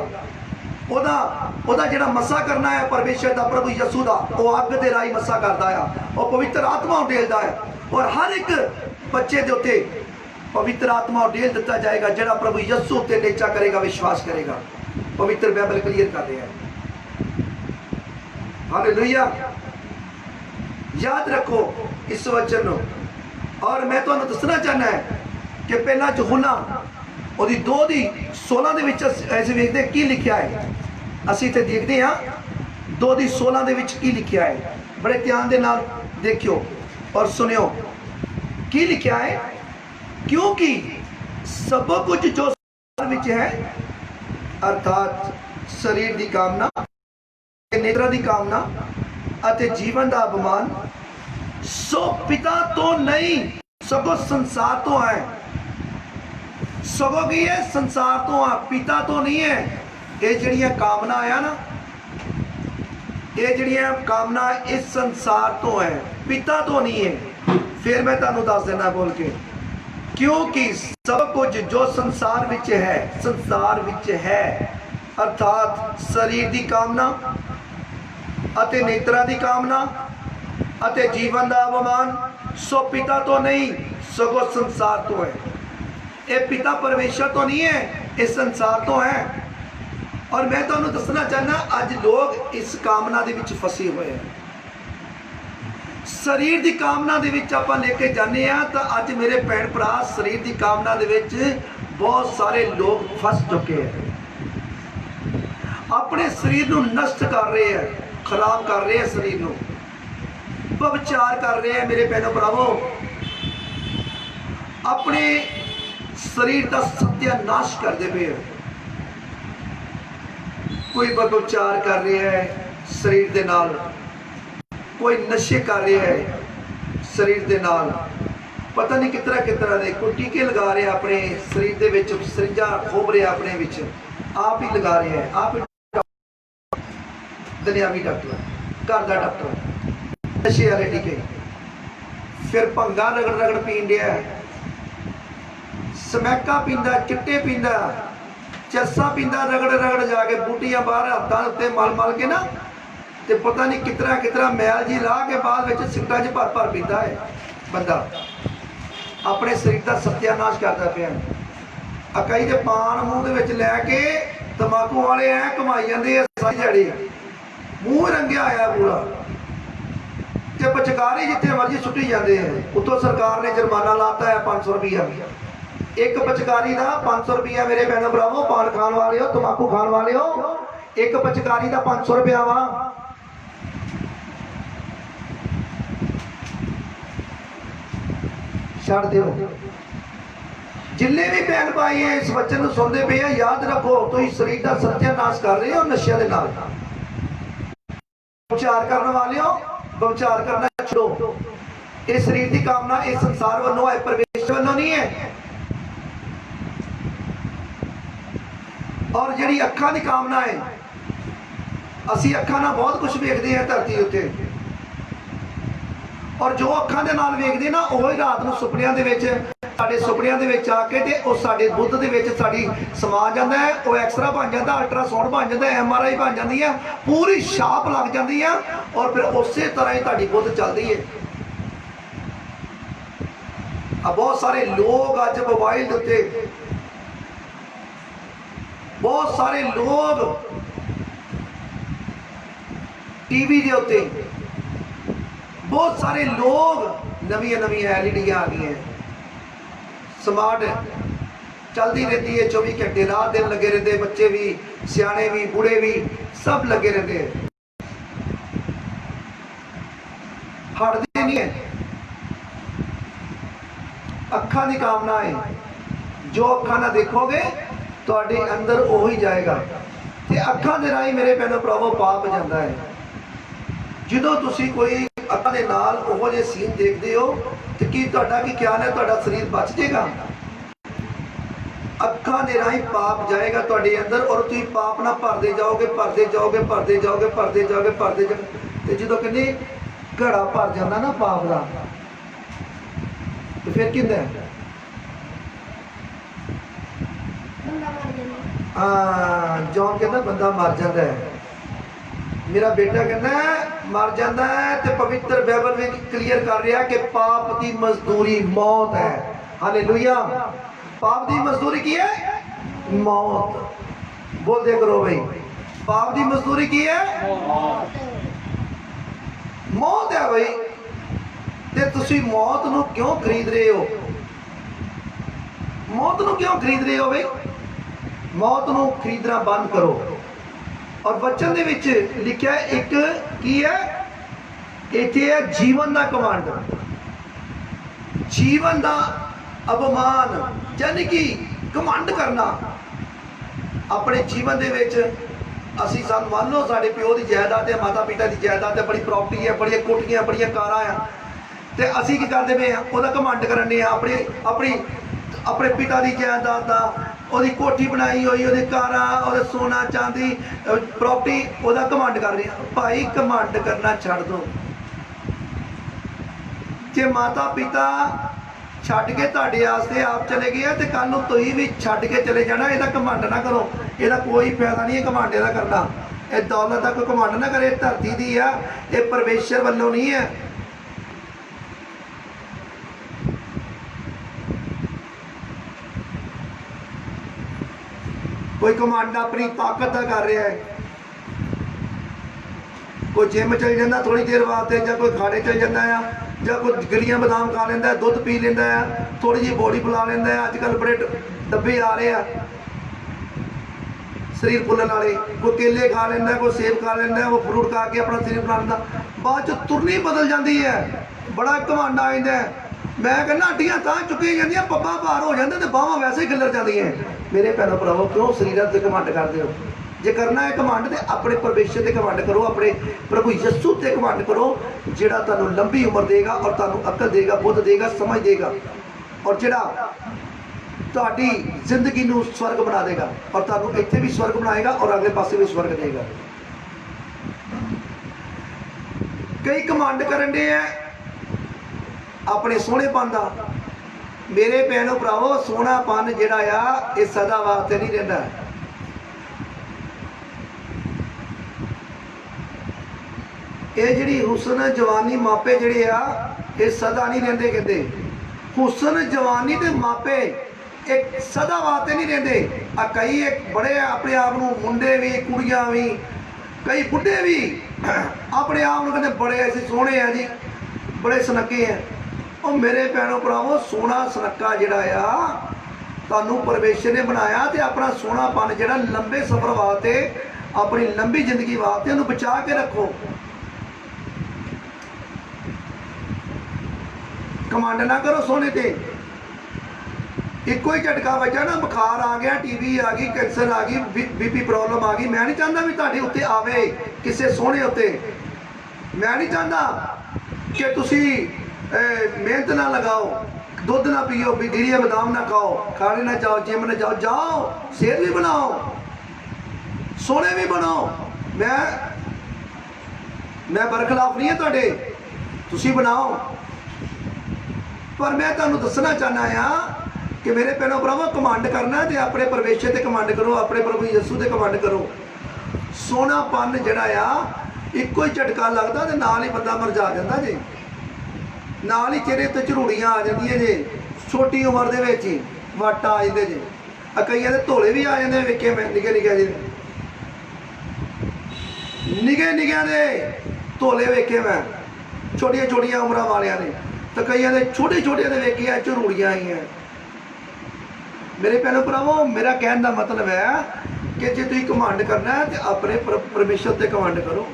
ओदा जिहड़ा मसा करना है परमेश्वर का, प्रभु यीशु का, वो अग दे राही मसा करता है, और पवित्र आत्मा उडेलता है। और हर एक बच्चे के उत्ते पवित्र आत्मा उडेल दिता जाएगा जिहड़ा प्रभु यीशु उत्ते निचा करेगा, विश्वास करेगा। पवित्र बाइबल क्लियर कर रहे हैं। हालेलुया। याद रखो इस वचन को। और मैं तुहानू दसना चाहना है कि पहला यूहन्ना ਉਹਦੀ 2:16 ਦੇ ਵਿੱਚ ਅਸੀਂ ਵੇਖਦੇ ਕੀ ਲਿਖਿਆ ਹੈ। ਅਸੀਂ ਤੇ ਦੇਖਦੇ ਹਾਂ 2:16 ਦੇ ਵਿੱਚ ਕੀ ਲਿਖਿਆ ਹੈ। ਬੜੇ ਧਿਆਨ ਦੇ ਨਾਲ ਦੇਖਿਓ और सुनियो की लिखा है, क्योंकि सब कुछ जो संसार विच है, अर्थात शरीर की कामना, नेत्रा की कामना अते जीवन का अभिमान, सो पिता तो नहीं सगों संसार तो है। सगों की है, संसार तो है, पिता तो नहीं है। ये जड़ियां कामना आया ना, ये जड़ियां कामना इस संसार तो है, पिता तो नहीं है। फिर मैं तुहानू दस देना बोल के, क्योंकि सब कुछ जो संसार विच है, संसार विच है, अर्थात शरीर की कामना अते नेत्रा की कामना अते जीवन का अभिमान, सो पिता तो नहीं सगों संसार तो है। ये पिता परमेश्वर तो नहीं है, ये संसार तो है। और मैं तुहानू दसना चाहना, अज लोग इस कामना दे विच फसे हुए हैं। शरीर की कामना दे विच आपां लेके जाने आ, तो अज मेरे भैन भरा शरीर की कामना दे विच बहुत सारे लोग फस चुके हैं। अपने शरीर नू नष्ट कर रहे हैं, खराब कर रहे हैं, शरीर नू व्यभिचार कर रहे हैं। मेरे भैनों भरावो, अपने शरीर का सत्यानाश करते पे हैं। कोई व्यभिचार कर रहा है शरीर के नाल, कोई नशे कर रहा है शरीर के नाल, पता नहीं कितना दे कोई टीके लगा रहे हैं अपने शरीर के विच, सरिंजा खोब रहे अपने विच, आप ही लगा रहे हैं, आप ही दुनियावी डॉक्टर, घर का डॉक्टर, नशे वाले टीके, फिर भंगा रगड़ रगड़ पीन दिया, समैका पींदा, चिट्टे पींदा, चस्सा पींदा, रगड़ रगड़ जाके बूटियां बाहर हाथों उत्ते मल मल के ना, ते पता नहीं कितना मैल जी ला के बाद में सिगटा च भर भर पीता है बंदा, अपने शरीर का सत्यानाश करता पाया। कई तो पान मूँह के विच लैके तंबाकू वाले ऐ कमाई जाते हैं सारी दिहाड़ी, मूँह रंगिया आया पूरा, ते पचकारी जिथे मर्जी सुट्टी जाते हैं। उतों सरकार ने जुर्माना लाता है 500 रुपया, एक पचकारी का 500 रुपया। मेरे भैनों भरावो, पान खान वाले हो, तंबाकू खान वाले हो, एक पचकारी का 500 रुपया वा। छड़ दो जिन्हें भी भैन भाई इस बच्चन सुनते पे हैं, याद रखो तुम शरीर का सत्यानाश कर रहे हो नशे के नाल। विचार करने वाले हो, विचार करना छोड़ो। इस शरीर की कामना इस संसार वालों है, परमेश्वर वालों नहीं है। और जी अखा की कामना है, असी अखा ना बहुत कुछ वेखते हैं धरती उत्ते, और जो अखा के नाल वेखते ना वही रात को सुपनिया साडे सुपनिया आके ते वो साडे बुद्ध दे विच साडी समा जाता है। वो एक्सरा बन जाता, अल्ट्रासाउंड बन जाता, MRI बन जाती है, पूरी छाप लग जाती है, और फिर उस तरह ही तुहाडी बुद्ध चलती है। अब बहुत सारे लोग अज मोबाइल के उत्ते, बहुत सारे लोग टीवी के उत्ते, बहुत सारे लोग नवी LED आ गई हैं, स्मार्ट चलती रहती है 24 घंटे, रात दिन लगे रहते, बच्चे भी, सियाने भी, बूढ़े भी, सब लगे रहते हैं, हटते नहीं है। अखा की कामना है, जो अखा ना देखोगे तुहाडे अंदर वो ही जाएगा, ते अखा दे राही मेरे भैनों भरावो पाप जाता है। जो तुसी कोई अखा दे नाल ओहो जे सीन देखते हो तो की तुहाडा की ख्याल है, तुहाडा शरीर बच जाएगा? अखा दे राही पाप जाएगा तुहाडे अंदर, और तुसीं पाप ना भरते जाओगे, भरते जाओगे, भरते जाओगे, भरते जाओगे, भरते जाओगे, तो जो कहते घड़ा भर जाता ना पाप का, तो फिर किंदा जॉन कहता बंदा मर जाता है। मेरा बेटा कहना मर जाता है, तो पवित्र बाइबल में क्लियर कर रहा कि पाप की मजदूरी मौत है। हालेलुया। पाप की मजदूरी की है? मौत। बोल दे करो भाई, पाप की मजदूरी की है? मौत है भाई। ते तुसी मौत नूं क्यों खरीद रहे हो? मौत नूं क्यों खरीद रहे हो भाई? मौत नूं खरीदना बंद करो। और वचन दे विच लिखिया एक की है, इत्थे है जीवन का कमांड, जीवन का अपमान, यानी कि कमांड करना अपने जीवन दे विच। असी सन मान लो साडे प्यो की जायदाद है, माता पिता की जायदाद है, बड़ी प्रॉपर्टी है, बड़िया कोठियां, बड़िया कारां आ, ते असी की करदे पे ओहदा कमांड करने अपने अपनी अपने पिता की जायदाद का, ਉਹਦੀ कोठी बनाई हुई, ਉਹਦੇ ਕਾਰਾਂ, ਉਹਦੇ सोना चांदी प्रॉपर्टी, ਉਹਦਾ कमांड कर रहे हैं। भाई कमांड करना छड़ दो। जे माता पिता छड्ड के तुहाडे वास्ते आप चले गए तो कल नूं तुसीं भी छड्ड के चले जाना। ਇਹਦਾ कमांड ना करो, ਇਹਦਾ कोई फायदा नहीं है कमांड ਇਹਦਾ करना। ਇਹ दौलत का कोई कमांड ना करे, धरती दी आ, ये परमेश्वर वालों नहीं है। कोई कमांड अपनी ताकत का कर रहा है, कोई जिम चल जाता थोड़ी देर वास्ते, या कोई खाने चल जाता है, या कोई गिलियां बादाम खा लेंदा, दुध पी लेंदा है, थोड़ी जी बॉडी फुला लेंदा है। अजकल बड़े डब्बे आ रहे हैं शरीर फुलन वाले, कोई केले खा लेंदा, कोई सेब खा लेंदा, वो फ्रूट खा के अपना शरीर फुला लेंदा, बाद च तुरनी बदल जाती है। बड़ा कमांड आ जाता है। मैं कहना हड्डियां तां चुकी जांदियां, पब्बा भार हो जाते, तो बाहां वैसे ही खिलर जाती हैं। मेरे भैनों भरावो क्यों शरीर से कमांड करते हो? जे करना है घमंड तो अपने परमेश्वर से घमंड करो, अपने प्रभु यस्सु से घमंड करो, जिहड़ा तुहानू लंबी उम्र देगा और तुहानू अकल देगा, बुद्ध देगा, समझ देगा, और जिहड़ा तुहाडी जिंदगी नू स्वर्ग बना देगा, और तुहानू इत्थे भी स्वर्ग बनाएगा और अगले पासे भी स्वर्ग देगा। कई घमंड करन दे है अपने सोहणेपन दा। मेरे भैणो भरावो, सोहणापन जिहड़ा आ ये सदा वास्ते नहीं रहिंदा। ये जिहड़ी हुसन जवानी मापे जिहड़े आ ये सदा नहीं रहिंदे। कहंदे हुसन जवानी ते मापे एक सदा वास्ते नहीं रहिंदे। कई एक बड़े अपने आप नूं, मुंडे भी कुड़ियां भी, कई बुढ़े भी अपने आप नूं कहंदे बड़े ऐसे सोहणे आ जी, बड़े सुनक्के हैं। और मेरे भैणों भरावो, सोहना सुनक्का जिहड़ा आ तुहानू परमेश्वर ने बनाया, तो अपना सोहणापन जिहड़ा लंबे सफर वास्ते, अपनी लंबी जिंदगी वास्ते उन्हें बचा के रखो। घमंड ना करो सोने ते। इको ही झटका बचा ना, बुखार आ गया, टीवी आ गई, कैंसर आ गई, बीपी प्रॉब्लम आ गई। मैं नहीं चाहता भी तुहाडे उत्ते आवे किसी सोहणे उत्ते। मैं नहीं चाहता कि तुसी मेहनत ना लगाओ, दुध ना पियो, गिरिया बादाम ना खाओ, खाने ना जाओ, जिम ना जाओ, जाओ सेहत भी बनाओ, सोहणे भी बनो। मैं बरखलाफ नहीं है तुहाडे, तुसी बनाओ। पर मैं तुहानू दसना चाहना आ कि मेरे भैणों भरावो, घमंड करना तो अपने परमेश्वर से घमंड करो, अपने प्रभु यस्सु से घमंड करो। सोहणापन जिहड़ा आ इको ही झटका लगदा ते नाल ही बंदा मरजा जांदा जे, नाल ही चेहरे ते झरूड़ियां आ जांदियां जे, छोटी उम्र दे विच ही वट आ जांदे जे। कईयां दे धोले भी आ जांदे, वेखे मैं निक्के निक्के जे, निक्के निक्के दे धोले वेखे मैं, छोटियां छोटियां उम्रां वालियां ने, तो कईयां दे छोटे छोटे दे वेखे झरूड़ियां आई हैं। मेरे भैणों भरावो, मेरा कहने का मतलब है कि जे तुसीं घमंड करना है तो अपने परमेश्वर से घमंड करो,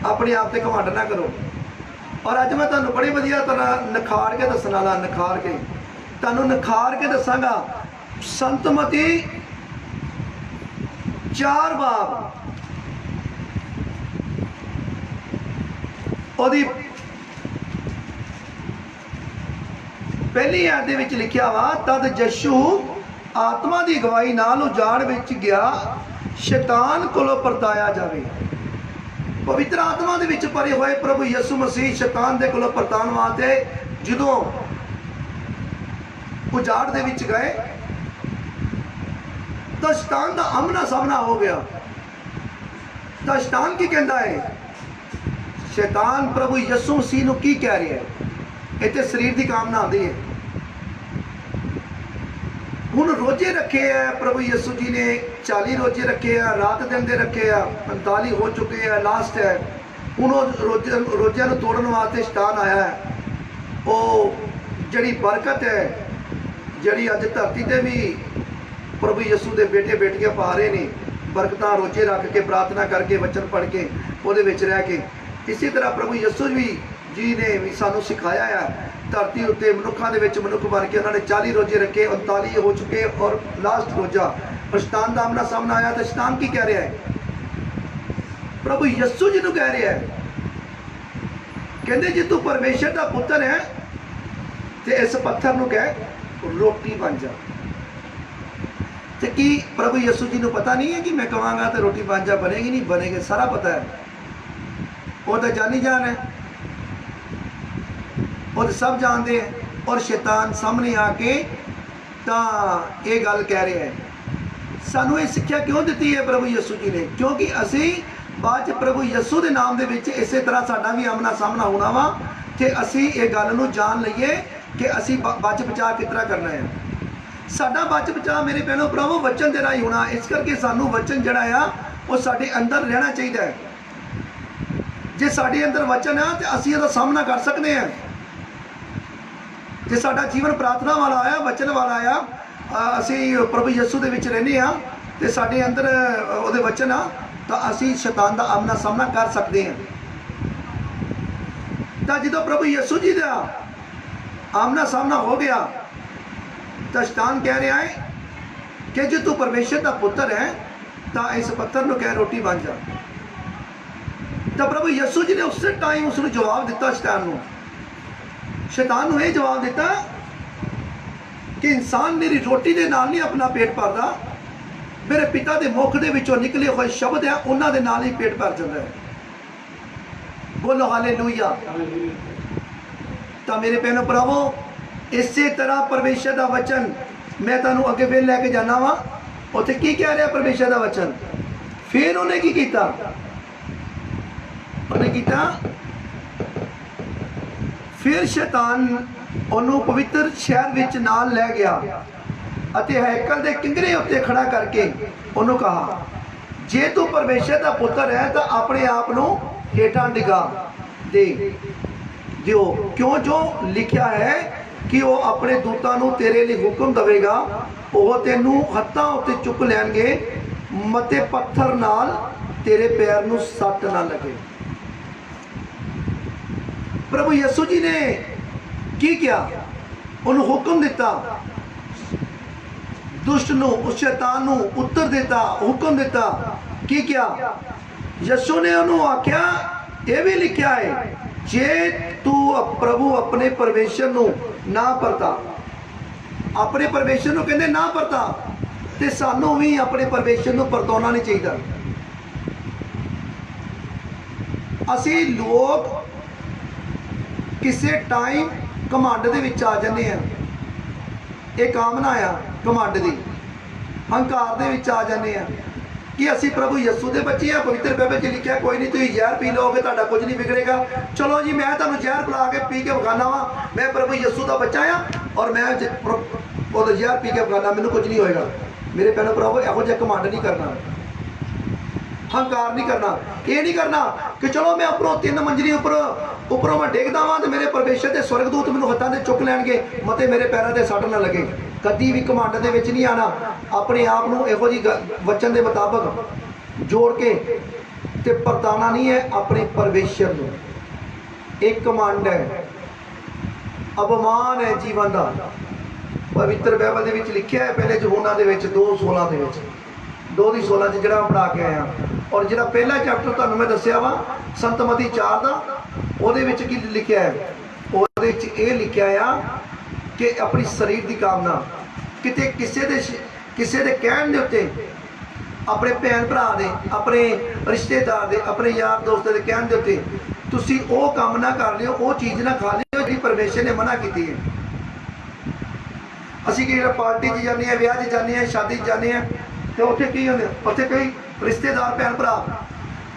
अपने आप से घमंड ना करो। और अज मैं तुहानू बड़ी वधिया तरह निखार के दसण वाला, निखार के तुहानू निखार के दसांगा। संत मती 4 बाब ओदी पहली आयत दे विच लिखिया वा, तद यीशु आत्मा की अगवाई नाल उजाड़ विच गया, शैतान कोलों परताया जावे। पवित्र आत्मा दे विच भरे हुए प्रभु यीशु मसीह शैतान दे कोलों परतान वास्ते जदों उजाड़ दे विच गए तो शैतान दा आमना सामना हो गया। तो शैतान की कहता है? शैतान प्रभु यीशु मसीह नूं की कह रहा है? इत्थे शरीर की कामना आती है। हुण रोजे रखे है प्रभु यीशु जी ने, 40 रोजे रखे है, रात दिन दे रखे है, 45 हो चुके हैं, लास्ट है। हुण रोजियां नूं तोड़न वास्ते शैतान आया है। वो जिहड़ी बरकत है, जिहड़ी अज धरती ते भी प्रभु यीशु दे बेटे बेटियां पा रहे ने, बरकतां रोजे रख के, प्रार्थना करके, वचन पढ़ के, उहदे विच रह के, इसी तरह प्रभु यीशु जी ने भी सानू सिखाया है। धरती उत्ते मनुखों के विच मनुख बन के उन्होंने 40 रोजे रखे, 39 हो चुके और लास्ट रोजा। और शैतान का आमना सामना आया तो शैतान की कह रहा है? प्रभु यीशु जी नूं कह रहा है, कहते जे तू परमेश्वर का पुत्र है तो इस पत्थर नूं कह रोटी बन जा। तो कि प्रभु यीशु जी नूं पता नहीं है कि मैं कहांगा तो रोटी बन जा? बनेगी नहीं बनेगी, सारा पता है। वो तो जानी जान है, और सब जानते हैं। और शैतान सामने आके तो ये गल कह रहे हैं। सानू ये शिक्षा क्यों दी है प्रभु यीशु जी ने? क्योंकि असी बाद प्रभु यीशु के नाम के विच इस तरह साडा भी आमना सामना होना वा, कि असी ये गल नूं जान लईए कि असी बच बचा किस तरह करना है। साडा बच बचा मेरे भैणों भरावो वचन दे राही होना। इस करके सानू वचन जिहड़ा आ वो साडे अंदर रहना चाहिए है। जे साडे अंदर वचन है तो असी इहदा सामना कर सकते हैं। जे साडा जीवन प्रार्थना वाला आया, वचन वाला आया, असी प्रभु यीशु दे विच रहने आ ते साडे अंदर उहदे वचन आ, तो असी शैतान दा आमना सामना कर सकते हैं। तो जो प्रभु यीशु जी का आमना सामना हो गया तो शैतान कह रहा है कि जो तू परमेश्वर का पुत्र है ਤਾਂ ਇਸ ਪੱਥਰ ਨੂੰ ਕਹਿ ਰੋਟੀ ਬਣ ਜਾ। ਤਾਂ ਪ੍ਰਭੂ ਯਿਸੂ ਜੀ ਨੇ ਉਸੇ ਟਾਈਮ ਉਸ ਨੂੰ ਜਵਾਬ ਦਿੱਤਾ, ਸ਼ੈਤਾਨ ਨੂੰ ਇਹ ਜਵਾਬ ਦਿੱਤਾ ਕਿ ਇਨਸਾਨ ਮੇਰੀ ਰੋਟੀ ਦੇ ਨਾਲ ਨਹੀਂ ਆਪਣਾ ਪੇਟ ਭਰਦਾ, ਮੇਰੇ ਪਿਤਾ ਦੇ ਮੁਖ ਦੇ ਵਿੱਚੋਂ ਨਿਕਲੇ ਹੋਏ ਸ਼ਬਦ ਆ ਉਹਨਾਂ ਦੇ ਨਾਲ ਹੀ ਪੇਟ ਭਰ ਜਾਂਦਾ ਹੈ। ਬੋਲੋ ਹਾਲੇਲੂਇਆ। ਤਾਂ ਮੇਰੇ ਭੈਣੋ ਭਰਾਵੋ, ਇਸੇ ਤਰ੍ਹਾਂ ਪਰਮੇਸ਼ਰ ਦਾ ਵਚਨ ਮੈਂ ਤੁਹਾਨੂੰ ਅੱਗੇ ਫਿਰ ਲੈ ਕੇ ਜਾਣਾ ਵਾ। ਉੱਥੇ ਕੀ ਕਹਿ ਰਿਹਾ ਪਰਮੇਸ਼ਰ ਦਾ ਵਚਨ? ਫਿਰ ਉਹਨੇ ਕੀ ਕੀਤਾ? ਉਹਨੇ ਕੀਤਾ, ਫਿਰ ਸ਼ੈਤਾਨ ਉਹਨੂੰ ਪਵਿੱਤਰ ਸ਼ਹਿਰ ਵਿੱਚ ਨਾਲ ਲੈ ਗਿਆ ਅਤੇ ਹੈਕਲ ਦੇ ਕਿੰਗਰੇ ਉੱਤੇ ਖੜਾ ਕਰਕੇ ਉਹਨੂੰ ਕਹਾ, ਜੇ ਤੂੰ ਪਰਮੇਸ਼ਰ ਦਾ ਪੁੱਤਰ ਹੈ ਤਾਂ ਆਪਣੇ ਆਪ ਨੂੰ ਹੇਠਾਂ ਡਿਗਾ ਦਿਓ, ਕਿਉਂ ਜੋ ਲਿਖਿਆ ਹੈ ਕਿ ਉਹ ਆਪਣੇ ਦੂਤਾਂ ਨੂੰ ਤੇਰੇ ਲਈ ਹੁਕਮ ਦੇਵੇਗਾ, ਉਹ ਤੈਨੂੰ ਹੱਥਾਂ ਉੱਤੇ ਚੁੱਕ ਲੈਣਗੇ, ਮਤੇ ਪੱਥਰ ਨਾਲ ਤੇਰੇ ਪੈਰ ਨੂੰ ਸੱਟ ਨਾ ਲੱਗੇ। ਪ੍ਰਭੂ ਯਿਸੂ ਜੀ ਨੇ ਕੀ ਕਿਹਾ? ਉਹਨੂੰ ਹੁਕਮ ਦਿੱਤਾ, ਦੁਸ਼ਟ ਨੂੰ, ਉਸ ਸ਼ੈਤਾਨ ਨੂੰ ਉੱਤਰ ਦਿੱਤਾ, ਹੁਕਮ ਦਿੱਤਾ। ਕੀ ਕਿਹਾ? ਯਿਸੂ ਨੇ ਉਹਨੂੰ ਆਖਿਆ, ਇਹ ਵੀ ਲਿਖਿਆ ਹੈ, ਜੇ ਤੂੰ ਪ੍ਰਭੂ ਆਪਣੇ ਪਰਮੇਸ਼ਰ ਨੂੰ ਨਾ ਪਰਤਾ, ਆਪਣੇ ਪਰਮੇਸ਼ਰ ਨੂੰ ਕਹਿੰਦੇ ਨਾ ਪਰਤਾ, ਤੇ ਸਾਨੂੰ ਵੀ ਆਪਣੇ ਪਰਮੇਸ਼ਰ ਨੂੰ ਪਰਤਾਉਣਾ ਨਹੀਂ ਚਾਹੀਦਾ। ਅਸੀਂ ਲੋਕ ਕਿਸੇ ਟਾਈਮ ਘਮੰਡ ਦੇ ਵਿੱਚ ਆ ਜਾਂਦੇ ਆ, ਇਹ ਕਾਮਨਾ ਆ ਘਮੰਡ ਦੀ, ਹੰਕਾਰ ਦੇ ਵਿੱਚ ਆ ਜਾਂਦੇ ਆ ਕਿ ਅਸੀਂ ਪ੍ਰਭੂ ਯਿਸੂ ਦੇ ਬੱਚੇ ਆ। ਪਵਿੱਤਰ ਬਾਈਬਲ 'ਚ ਲਿਖਿਆ, ਕੋਈ ਨਹੀਂ ਤੁਸੀਂ ਜ਼ਹਿਰ ਪੀ ਲਓਗੇ ਤੁਹਾਡਾ ਕੁਝ ਨਹੀਂ ਵਿਗੜੇਗਾ। ਚਲੋ ਜੀ, ਮੈਂ ਤੁਹਾਨੂੰ ਜ਼ਹਿਰ ਪਿਲਾ ਕੇ ਪੀ ਕੇ ਵਿਖਾਣਾ ਵਾ, ਮੈਂ ਪ੍ਰਭੂ ਯਿਸੂ ਦਾ ਬੱਚਾ ਆ ਔਰ ਮੈਂ ਉਹਦਾ ਜ਼ਹਿਰ ਪੀ ਕੇ ਵਿਖਾਣਾ, ਮੈਨੂੰ ਕੁਝ ਨਹੀਂ ਹੋਏਗਾ। ਮੇਰੇ ਭੈਣੋ ਭਰਾਵੋ, ਇਹੋ ਜਿਹਾ ਘਮੰਡ ਨਹੀਂ ਕਰਨਾ, ਹੰਕਾਰ ਨਹੀਂ ਕਰਨਾ। ਇਹ ਨਹੀਂ ਕਰਨਾ ਕਿ ਚਲੋ ਮੈਂ ਉੱਪਰੋਂ 3 ਮੰਜ਼ਲੀ ਉੱਪਰੋਂ ਮੈਂ ਡੇਗਦਾ ਵਾਂ ਤੇ ਮੇਰੇ ਪਰਮੇਸ਼ਰ ਦੇ ਸਵਰਗਦੂਤ ਮੈਨੂੰ ਹੱਥਾਂ ਤੇ ਚੁੱਕ ਲੈਣਗੇ, ਮਤੇ ਮੇਰੇ ਪੈਰਾਂ ਤੇ ਸੱਟ ਨਾ ਲੱਗੇ। ਕਦੀ ਵੀ ਘਮੰਡ ਦੇ ਵਿੱਚ ਨਹੀਂ ਆਣਾ। ਆਪਣੇ ਆਪ ਨੂੰ ਇਹੋ ਜਿਹੀ ਵਚਨ ਦੇ ਮੁਤਾਬਕ ਜੋੜ ਕੇ ਤੇ ਪਰਤਾਣਾ ਨਹੀਂ ਹੈ ਆਪਣੇ ਪਰਮੇਸ਼ਰ ਨੂੰ। ਇਹ ਘਮੰਡ ਹੈ, ਅਪਮਾਨ ਹੈ ਜੀਵਨ ਦਾ। ਪਵਿੱਤਰ ਬਾਈਬਲ ਦੇ ਵਿੱਚ ਲਿਖਿਆ ਹੈ, ਪਹਿਲੇ ਯਹੂਨਾ ਦੇ ਵਿੱਚ 2:16 ਦੇ ਵਿੱਚ, 2:16 'ਚ ਜਿਹੜਾ ਪੜ੍ਹਾ ਕੇ ਆਇਆ। ਔਰ ਜਿਹੜਾ ਪਹਿਲਾ ਚੈਪਟਰ ਤੁਹਾਨੂੰ ਮੈਂ ਦੱਸਿਆ ਵਾ ਸੰਤ ਮਤੀ 4 ਦਾ, ਉਹਦੇ ਵਿੱਚ ਕੀ ਲਿਖਿਆ ਹੈ? ਉਹਦੇ ਵਿੱਚ ਇਹ ਲਿਖਿਆ ਆ ਕਿ ਆਪਣੀ ਸਰੀਰ ਦੀ ਕਾਮਨਾ, ਕਿਤੇ ਕਿਸੇ ਦੇ ਕਹਿਣ ਦੇ ਉੱਤੇ, ਆਪਣੇ ਭੈਣ ਭਰਾ ਦੇ, ਆਪਣੇ ਰਿਸ਼ਤੇਦਾਰ ਦੇ, ਆਪਣੇ ਯਾਰ ਦੋਸਤ ਦੇ ਕਹਿਣ ਦੇ ਉੱਤੇ ਤੁਸੀਂ ਉਹ ਕੰਮ ਨਾ ਕਰ ਲਿਓ, ਉਹ ਚੀਜ਼ ਨਾ ਖਾ ਲਿਓ ਜਿਹੜੀ ਪਰਮੇਸ਼ਰ ਨੇ ਮਨਾ ਕੀਤੀ ਹੈ। ਅਸੀਂ ਕਿ ਪਾਰਟੀ 'ਚ ਜਾਂਦੇ ਹਾਂ, ਵਿਆਹ 'ਚ ਜਾਂਦੇ ਹਾਂ, ਸ਼ਾਦੀ 'ਚ ਜਾਂਦੇ ਹਾਂ, ਤੇ ਉੱਥੇ ਕੀ ਹੁੰਦੇ? ਉੱਥੇ ਕਈ ਰਿਸ਼ਤੇਦਾਰ ਭੈਣ ਭਰਾ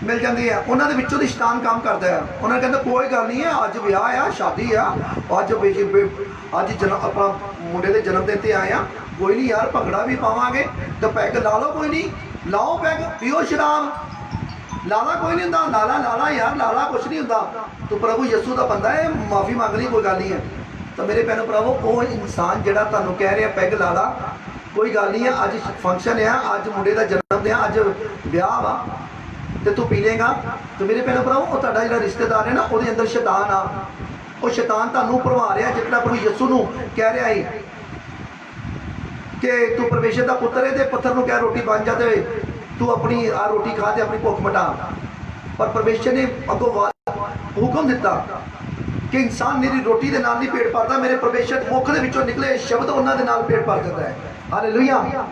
ਮਿਲ ਜਾਂਦੇ ਆ, ਉਹਨਾਂ ਦੇ ਵਿੱਚੋਂ ਦੀ ਸ਼ੈਤਾਨ ਕੰਮ ਕਰਦਾ ਆ। ਉਹਨਾਂ ਨੇ ਕਹਿੰਦਾ ਕੋਈ ਗੱਲ ਨਹੀਂ ਹੈ, ਅੱਜ ਵਿਆਹ ਆ, ਸ਼ਾਦੀ ਆ, ਅੱਜ ਆਪਣਾ ਮੁੰਡੇ ਦੇ ਜਨਮ ਦਿਨ ਤੇ ਆਏ ਆ, ਕੋਈ ਨਹੀਂ ਯਾਰ ਭੰਗੜਾ ਵੀ ਪਾਵਾਂਗੇ ਤੇ ਪੈਗ ਲਾ ਲਓ, ਕੋਈ ਨਹੀਂ ਲਾਓ ਪੈਗ, ਪੀਓ ਸ਼ਰਾਬ, ਲਾਲਾ ਕੋਈ ਨਹੀਂ ਹੁੰਦਾ, ਲਾਲਾ ਯਾਰ, ਲਾਲਾ ਕੁਛ ਨਹੀਂ ਹੁੰਦਾ। ਤੂੰ ਪ੍ਰਭੂ ਯਿਸੂ ਦਾ ਬੰਦਾ ਹੈ, ਮਾਫੀ ਮੰਗ ਲਈ, ਕੋਈ ਗੱਲ ਨਹੀਂ ਹੈ। ਤਾਂ ਮੇਰੇ ਭੈਣੋ ਭਰਾਵੋ, ਉਹ ਇਨਸਾਨ ਜਿਹੜਾ ਤੁਹਾਨੂੰ ਕਹਿ ਰਿਹਾ ਪੈਗ ਲਾਲਾ, ਕੋਈ ਗੱਲ ਨਹੀਂ ਹੈ, ਅੱਜ ਫੰਕਸ਼ਨ ਆ, ਅੱਜ ਮੁੰਡੇ ਦਾ ਜਨਮ ਦਿਨ, ਅੱਜ ਵਿਆਹ ਵਾ, ਤੇ ਤੂੰ ਪੀ ਲੇਗਾ, ਤੇ ਮੇਰੇ ਭੈਣੋ ਭਰਾਵੋ, ਉਹ ਤੁਹਾਡਾ ਜਿਹੜਾ ਰਿਸ਼ਤੇਦਾਰ ਹੈ ਨਾ, ਉਹਦੇ ਅੰਦਰ ਸ਼ੈਤਾਨ ਆ। ਉਹ ਸ਼ੈਤਾਨ ਤੁਹਾਨੂੰ ਭਰਵਾ ਰਿਹਾ, ਜਿਹੜਾ ਪ੍ਰਭੂ ਯਿਸੂ ਨੂੰ ਕਹਿ ਰਿਹਾ ਹੈ ਕਿ ਤੂੰ ਪਰਮੇਸ਼ਰ ਦਾ ਪੁੱਤਰ ਹੈ ਤੇ ਪੱਥਰ ਨੂੰ ਕਹਿ ਰੋਟੀ ਬਣ ਜਾ, ਤੇ ਤੂੰ ਆਪਣੀ ਆ ਰੋਟੀ ਖਾ ਤੇ ਆਪਣੀ ਭੁੱਖ ਮਿਟਾ। ਪਰ ਪਰਮੇਸ਼ਰ ਨੇ ਅੱਗੋਂ ਹੁਕਮ ਦਿੱਤਾ ਕਿ ਇਨਸਾਨ ਮੇਰੀ ਰੋਟੀ ਦੇ ਨਾਲ ਨਹੀਂ ਪੇਟ ਭਰਦਾ, ਮੇਰੇ ਪਰਮੇਸ਼ਰ ਮੁਖ ਦੇ ਵਿੱਚੋਂ ਨਿਕਲੇ ਸ਼ਬਦ ਉਹਨਾਂ ਦੇ ਨਾਲ ਪੇਟ ਭਰ ਜਾਂਦਾ ਹੈ। ਹਾਲੇਲੂਇਆ।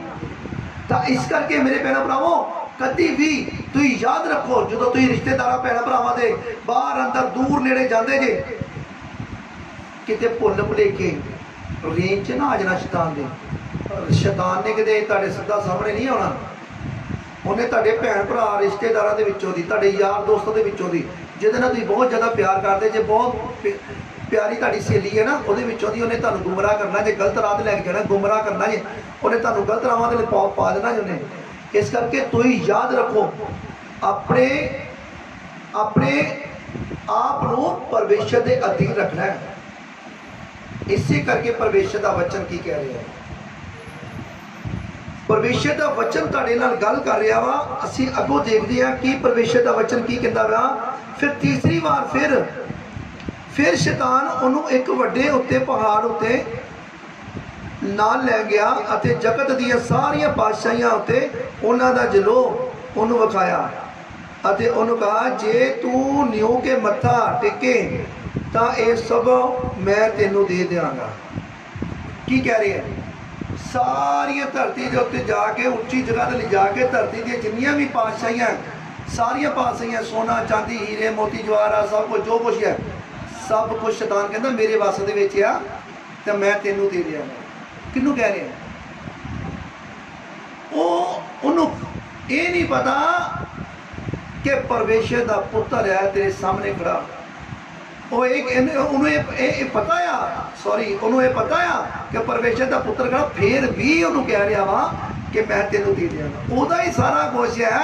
ਤਾਂ ਇਸ ਕਰਕੇ ਮੇਰੇ ਭੈਣਾਂ ਭਰਾਵੋ, ਕਦੀ ਵੀ ਤੁਸੀਂ ਯਾਦ ਰੱਖੋ, ਜਦੋਂ ਤੁਸੀਂ ਰਿਸ਼ਤੇਦਾਰਾਂ ਭੈਣਾਂ ਭਰਾਵਾਂ ਦੇ ਬਾਹਰ ਅੰਦਰ ਦੂਰ ਨੇੜੇ ਜਾਂਦੇ ਜੇ, ਕਿਤੇ ਭੁੱਲ ਭੁਲੇਖੇ ਰੇਂਜ 'ਚ ਨਾ ਆ ਜਾਣਾ ਸ਼ੈਤਾਨ ਦੇ। ਸ਼ੈਤਾਨ ਨੇ ਕਿਤੇ ਤੁਹਾਡੇ ਸਿੱਧਾ ਸਾਹਮਣੇ ਨਹੀਂ ਆਉਣਾ, ਉਹਨੇ ਤੁਹਾਡੇ ਭੈਣ ਭਰਾ ਰਿਸ਼ਤੇਦਾਰਾਂ ਦੇ ਵਿੱਚੋਂ ਦੀ, ਤੁਹਾਡੇ ਯਾਰ ਦੋਸਤਾਂ ਦੇ ਵਿੱਚੋਂ ਦੀ, ਜਿਹਦੇ ਨਾਲ ਤੁਸੀਂ ਬਹੁਤ ਜ਼ਿਆਦਾ ਪਿਆਰ ਕਰਦੇ ਜੇ, ਬਹੁਤ ਪਿਆਰੀ ਤੁਹਾਡੀ ਸਹੇਲੀ ਹੈ ਨਾ, ਉਹਦੇ ਵਿੱਚੋਂ ਦੀ ਉਹਨੇ ਤੁਹਾਨੂੰ ਗੁੰਮਰਾਹ ਕਰਨਾ ਜੇ, ਗਲਤ ਰਾਹ 'ਤੇ ਲੈ ਕੇ ਜਾਣਾ, ਗੁੰਮਰਾਹ ਕਰਨਾ ਜੇ, ਉਹਨੇ ਤੁਹਾਨੂੰ ਗਲਤ ਰਾਹਾਂ ਦੇ ਲਈ ਪਾ ਦੇਣਾ ਜੇ ਉਹਨੇ। ਇਸ ਕਰਕੇ ਤੁਸੀਂ ਯਾਦ ਰੱਖੋ, ਆਪਣੇ ਆਪ ਨੂੰ ਪਰਮੇਸ਼ਰ ਦੇ ਅਧੀਨ ਰੱਖਣਾ ਹੈ। ਇਸੇ ਕਰਕੇ ਪਰਮੇਸ਼ਰ ਦਾ ਵਚਨ ਕੀ ਕਹਿ ਰਿਹਾ ਹੈ? ਪਰਮੇਸ਼ਰ ਦਾ ਵਚਨ ਤੁਹਾਡੇ ਨਾਲ ਗੱਲ ਕਰ ਰਿਹਾ ਵਾ। ਅਸੀਂ ਅੱਗੋਂ ਦੇਖਦੇ ਹਾਂ ਕਿ ਪਰਮੇਸ਼ਰ ਦਾ ਵਚਨ ਕੀ ਕਹਿੰਦਾ ਵਾ। ਫਿਰ ਤੀਸਰੀ ਵਾਰ ਫਿਰ ਸ਼ੈਤਾਨ ਉਹਨੂੰ ਇੱਕ ਵੱਡੇ ਉੱਤੇ ਪਹਾੜ ਉੱਤੇ ਨਾਲ ਲੈ ਗਿਆ ਅਤੇ ਜਗਤ ਦੀਆਂ ਸਾਰੀਆਂ ਪਾਤਸ਼ਾਹੀਆਂ ਉੱਤੇ ਉਹਨਾਂ ਦਾ ਜਲੋ ਉਹਨੂੰ ਵਿਖਾਇਆ ਅਤੇ ਉਹਨੂੰ ਕਹਾ ਜੇ ਤੂੰ ਨਿਉ ਕੇ ਮੱਥਾ ਟੇਕੇ ਤਾਂ ਇਹ ਸਭ ਮੈਂ ਤੈਨੂੰ ਦੇ ਦਿਆਂਗਾ। ਕੀ ਕਹਿ ਰਿਹਾ? ਸਾਰੀਆਂ ਧਰਤੀ ਦੇ ਉੱਤੇ ਜਾ ਕੇ ਉੱਚੀ ਜਗ੍ਹਾ ਤੇ ਲਿਜਾ ਕੇ ਧਰਤੀ ਦੀਆਂ ਜਿੰਨੀਆਂ ਵੀ ਪਾਤਸ਼ਾਹੀਆਂ ਸਾਰੀਆਂ ਪਾਤਸ਼ਾਹੀਆਂ ਸੋਨਾ ਚਾਂਦੀ ਹੀਰੇ ਮੋਤੀ ਜਵਾਹਰਾਤ ਸਭ ਕੁਝ ਜੋ ਕੁਛ ਹੈ ਸਭ ਕੁਛ ਸ਼ੈਤਾਨ ਕਹਿੰਦਾ ਮੇਰੇ ਵੱਸ ਦੇ ਵਿੱਚ ਆ ਤੇ ਮੈਂ ਤੈਨੂੰ ਦੇ ਦਿਆਂਗਾ। ਕਿਹਨੂੰ ਕਹਿ ਰਿਹਾ? ਉਹਨੂੰ ਇਹ ਨਹੀਂ ਪਤਾ ਕਿ ਪਰਮੇਸ਼ਰ ਦਾ ਪੁੱਤਰ ਹੈ ਤੇਰੇ ਸਾਹਮਣੇ ਖੜਾ। ਉਹਨੂੰ ਇਹ ਪਤਾ ਆ ਕਿ ਪਰਮੇਸ਼ਰ ਦਾ ਪੁੱਤਰ ਖੜਾ, ਫੇਰ ਵੀ ਉਹਨੂੰ ਕਹਿ ਰਿਹਾ ਵਾ ਕਿ ਮੈਂ ਤੈਨੂੰ ਦੇ ਦਿਆਂਗਾ। ਉਹਦਾ ਹੀ ਸਾਰਾ ਕੁਛ ਹੈ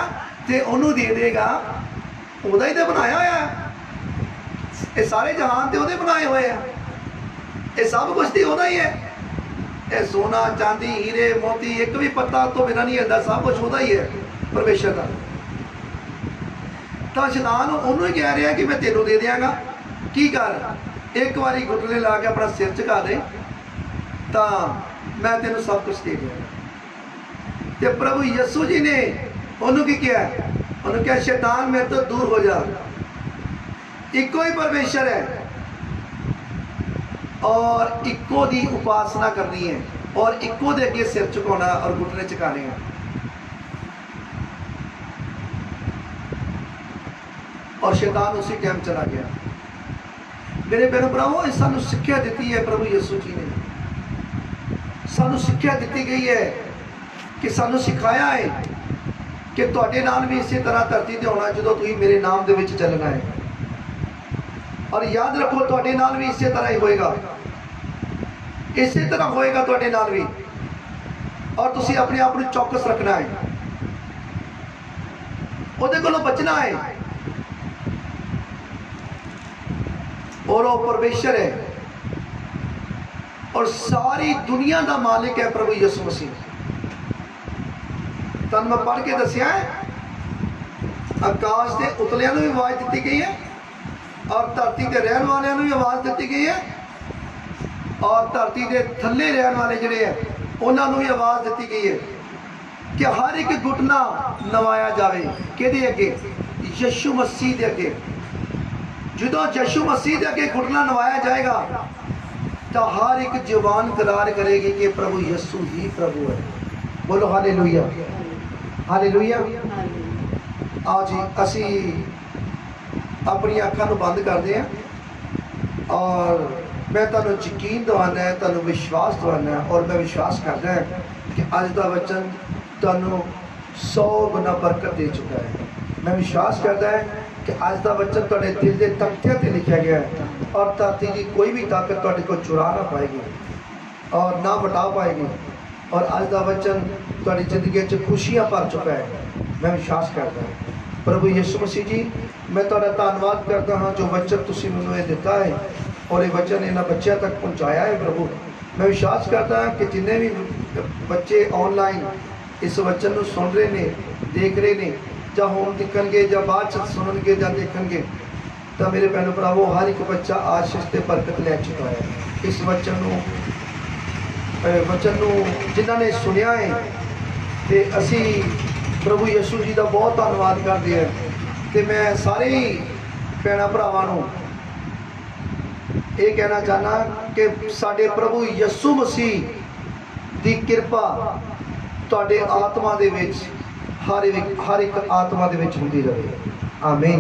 ਤੇ ਉਹਨੂੰ ਦੇ ਦੇਗਾ। ਉਹਦਾ ਹੀ ਤਾਂ ਬਣਾਇਆ ਹੋਇਆ। ਇਹ ਸਾਰੇ ਜਹਾਨ ਤੇ ਉਹਦੇ ਬਣਾਏ ਹੋਏ ਆ। ਇਹ ਸਭ ਕੁਛ ਤੇ ਉਹਦਾ ਹੀ ਹੈ। ਇਹ ਸੋਨਾ ਚਾਂਦੀ ਹੀਰੇ ਮੋਤੀ ਇੱਕ ਵੀ ਪੱਤਾ ਤੋਂ ਬਿਨਾਂ ਨਹੀਂ ਹਿਲਦਾ, ਸਭ ਕੁਛ ਉਹਦਾ ਹੀ ਹੈ ਪਰਮੇਸ਼ਰ ਦਾ। ਤਾਂ ਸ਼ੈਤਾਨ ਉਹਨੂੰ ਹੀ ਕਹਿ ਰਿਹਾ ਕਿ ਮੈਂ ਤੈਨੂੰ ਦੇ ਦਿਆਂਗਾ। ਕੀ ਕਰ, ਇੱਕ ਵਾਰੀ ਘੁਟਨੇ ਲਾ ਕੇ ਆਪਣਾ ਸਿਰ ਝੁਕਾ ਦੇ ਤਾਂ ਮੈਂ ਤੈਨੂੰ ਸਭ ਕੁਝ ਦੇ ਦਿਆਂਗਾ। ਤੇ ਪ੍ਰਭੂ ਯਿਸੂ ਜੀ ਨੇ ਉਹਨੂੰ ਕੀ ਕਿਹਾ? ਉਹਨੂੰ ਕਿਹਾ ਸ਼ੈਤਾਨ ਮੇਰੇ ਤੋਂ ਦੂਰ ਹੋ ਜਾ। ਇੱਕੋ ਹੀ ਪਰਮੇਸ਼ਰ ਹੈ ਔਰ ਇੱਕੋ ਦੀ ਉਪਾਸਨਾ ਕਰਨੀ ਹੈ ਔਰ ਇੱਕੋ ਦੇ ਅੱਗੇ ਸਿਰ ਝੁਕਾਉਣਾ ਔਰ ਘੁਟਨੇ ਝੁਕਾਣੇ ਆ। और शैतान उसी टाइम चला गया। मेरे बहनों भरावों सानू सिक्ख्या दी है प्रभु यीशु जी ने, सानू सिक्ख्या दी गई है कि सानू सिखाया है कि तुहाडे नाल भी इसी तरह धरती ते होना जो तुसीं मेरे नाम दे विच चलना है। और याद रखो तुहाडे नाल भी इसी तरह ही होएगा, इसी तरह होएगा तुहाडे नाल भी। और तुसीं अपने आप नूं चौकस रखना है, उहदे कोलों बचना है। और वो परमेश्वर है और सारी दुनिया का मालिक है प्रभु यीशु मसीह। तन मैं पढ़ के दसिया है, आकाश के उतलियां नूं भी आवाज़ दी गई है और धरती के रहने वालियां नूं भी आवाज़ दी गई है और धरती के थल्ले रहने वाले जिहड़े है उन्हां नूं भी आवाज़ दी गई है कि हर एक घुटना नवाया जाए। किहदे अगे? यीशु मसीह के अगे। जो यीशु मसीह के अगे घुटना नवाया जाएगा तो हर एक जवान करार करेगी कि प्रभु यीशु ही प्रभु है। बोलो हालेलुया, हालेलुया। आओ जी असी अपनी अखां नूं बंद करते हैं और मैं तुहानूं यकीन दवाना है, तुहानूं विश्वास दवाना है और मैं विश्वास करदा है कि अज दा वचन तुहानूं 100 गुना बरकत दे चुका है। मैं विश्वास करदा है कि अज का वचन तुहाडे दिल के तख्तियां ते लिखा गया है और धरती की कोई भी ताकत तुहाडे को चुरा ना पाएगी और ना बटा पाएगी। और अज का वचन तुहाडी जिंदगी च खुशियां भर चुका है। मैं विश्वास करता हूँ प्रभु यीशु मसीह जी, मैं तुहाडा धन्नवाद करता हाँ जो वचन तुसीं मैनूं ये दिता है और ये वचन इन्हां बच्चों तक पहुँचाया है। प्रभु मैं विश्वास करता हाँ कि जिन्हें भी बच्चे ऑनलाइन इस वचन को सुन रहे हैं, देख रहे हैं, ਜਾਂ ਹੁਣ ਦੇਖਣਗੇ ਜਾਂ ਬਾਅਦ ਚ ਸੁਣਨਗੇ ਜਾਂ ਦੇਖਣਗੇ ਤਾਂ ਮੇਰੇ ਭੈਣੋ ਭਰਾਵੋ ਹਰ ਇੱਕ ਬੱਚਾ ਆਸ਼ੀਸ਼ ਤੇ ਬਰਕਤ ਲੈ ਚੁੱਕਾ ਹੈ। ਇਸ ਵਚਨ ਨੂੰ ਜਿਨ੍ਹਾਂ ਨੇ ਸੁਣਿਆ ਹੈ ਤੇ ਅਸੀਂ ਪ੍ਰਭੂ ਯਿਸੂ ਜੀ ਦਾ ਬਹੁਤ ਧੰਨਵਾਦ ਕਰਦੇ ਹਾਂ। ਤੇ ਮੈਂ ਸਾਰੇ ਹੀ ਭੈਣਾਂ ਭਰਾਵਾਂ ਨੂੰ ਇਹ ਕਹਿਣਾ ਚਾਹਨਾ ਕਿ ਸਾਡੇ ਪ੍ਰਭੂ ਯਿਸੂ ਮਸੀਹ ਦੀ ਕਿਰਪਾ ਤੁਹਾਡੇ ਆਤਮਾ ਦੇ ਵਿੱਚ हर एक आत्मा दे विच हुंदी रहे। आमीन,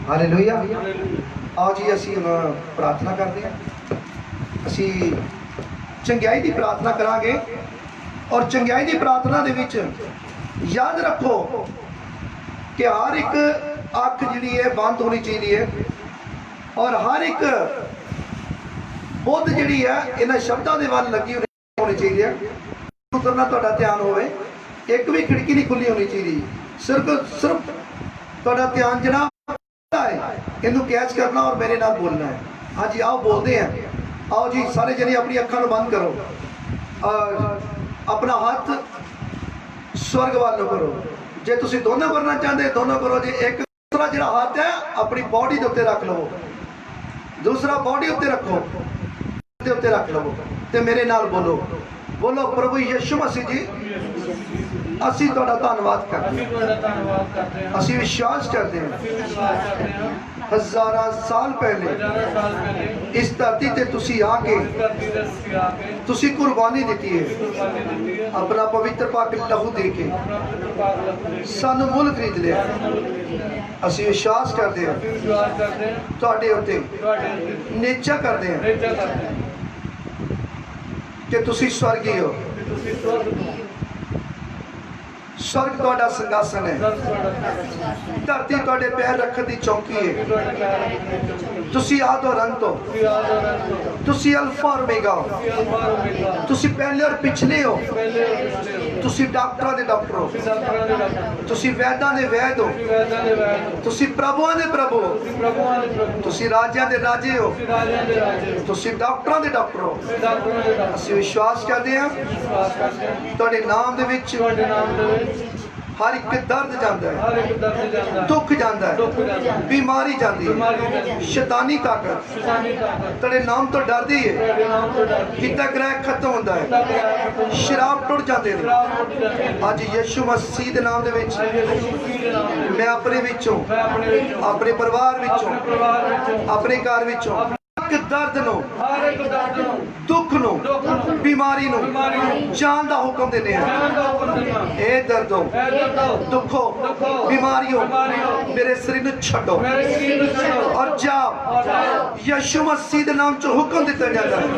हालेलुया। आओ जी असीं प्रार्थना करते हैं। असीं चंगियाई की प्रार्थना करांगे और चंगियाई की प्रार्थना दे विच याद रखो कि हर एक अख जिहड़ी है बंद होनी चाहिए है और हर एक बुद्ध जिहड़ी है इन्हां शब्दां दे वल लगी होनी चाहिए है। उधर ना तुहाडा ध्यान होवे, एक भी खिड़की नहीं खुली होनी चाहिए। सिर्फ तुहाडा ध्यान जनाब है इनू कैच करना और मेरे नाल बोलना है। हाँ जी आओ बोलते हैं। आओ जी सारे जने अपनी अखां नूं बंद करो और अपना हाथ स्वर्ग वालों करो। जे तुसीं दोनों करना चाहते दोनों करो। जे एक दूसरा जिहड़ा हाथ है अपनी बॉडी के उत्ते रख लवो, दूसरा बॉडी उत्ते रखो, उत्ते रख लवो ते मेरे नाल बोलो बोलो प्रभु यीशु मसीह जी ਅਸੀਂ ਤੁਹਾਡਾ ਧੰਨਵਾਦ ਕਰਦੇ ਹਾਂ ਅਸੀਂ ਵਿਸ਼ਵਾਸ ਕਰਦੇ ਹਾਂ ਹਜ਼ਾਰਾਂ ਸਾਲ ਪਹਿਲੇ ਇਸ ਧਰਤੀ ਤੇ ਤੁਸੀਂ ਆ ਕੇ ਤੁਸੀਂ ਕੁਰਬਾਨੀ ਦਿੱਤੀ ਹੈ ਆਪਣਾ ਪਵਿੱਤਰ ਪਾਕ ਲਹੂ ਦੇ ਕੇ ਸਾਨੂੰ ਮੁੱਲ ਖਰੀਦ ਲਿਆ ਅਸੀਂ ਵਿਸ਼ਵਾਸ ਕਰਦੇ ਹਾਂ ਤੁਹਾਡੇ ਉੱਤੇ ਨਿਸ਼ਚਾ ਕਰਦੇ ਹਾਂ ਕਿ ਤੁਸੀਂ ਸਵਰਗੀ ਹੋ स्वर्ग तुहाडा सिंहासन है धरती तुहाडे पैर रखने की चौकी है तुसी आद और अंत हो तुसी अल्फा और ओमेगा हो तुसी पहले और पिछले हो तुसी डॉक्टरां दे डॉक्टर हो तुसी वैदां दे वैद हो तुसी प्रभुआं दे प्रभु हो तुसी राजियां दे राजे हो तुसी डॉक्टरां दे डॉक्टर हो असीं विश्वास करदे हां तुहाडे नाम दे विच हर एक दर्द जाता है दुख जाता है बीमारी जाती है शैतानी ताकत तेरे नाम तो डरती है कितना ग्रह खत्म होता है शराब टुट जाते हैं अज यीशु मसीह के नाम दे विच मैं अपने विचों अपने परिवार विचों अपने घर विचों दर्द नो दुख नो बीमारी नो जान का हुक्म देने ए दर्दो दुखो बीमारियों मेरे शरीर में छड्डो और जाओ यीशु मसीह के नाम च हुक्म दिता जाता है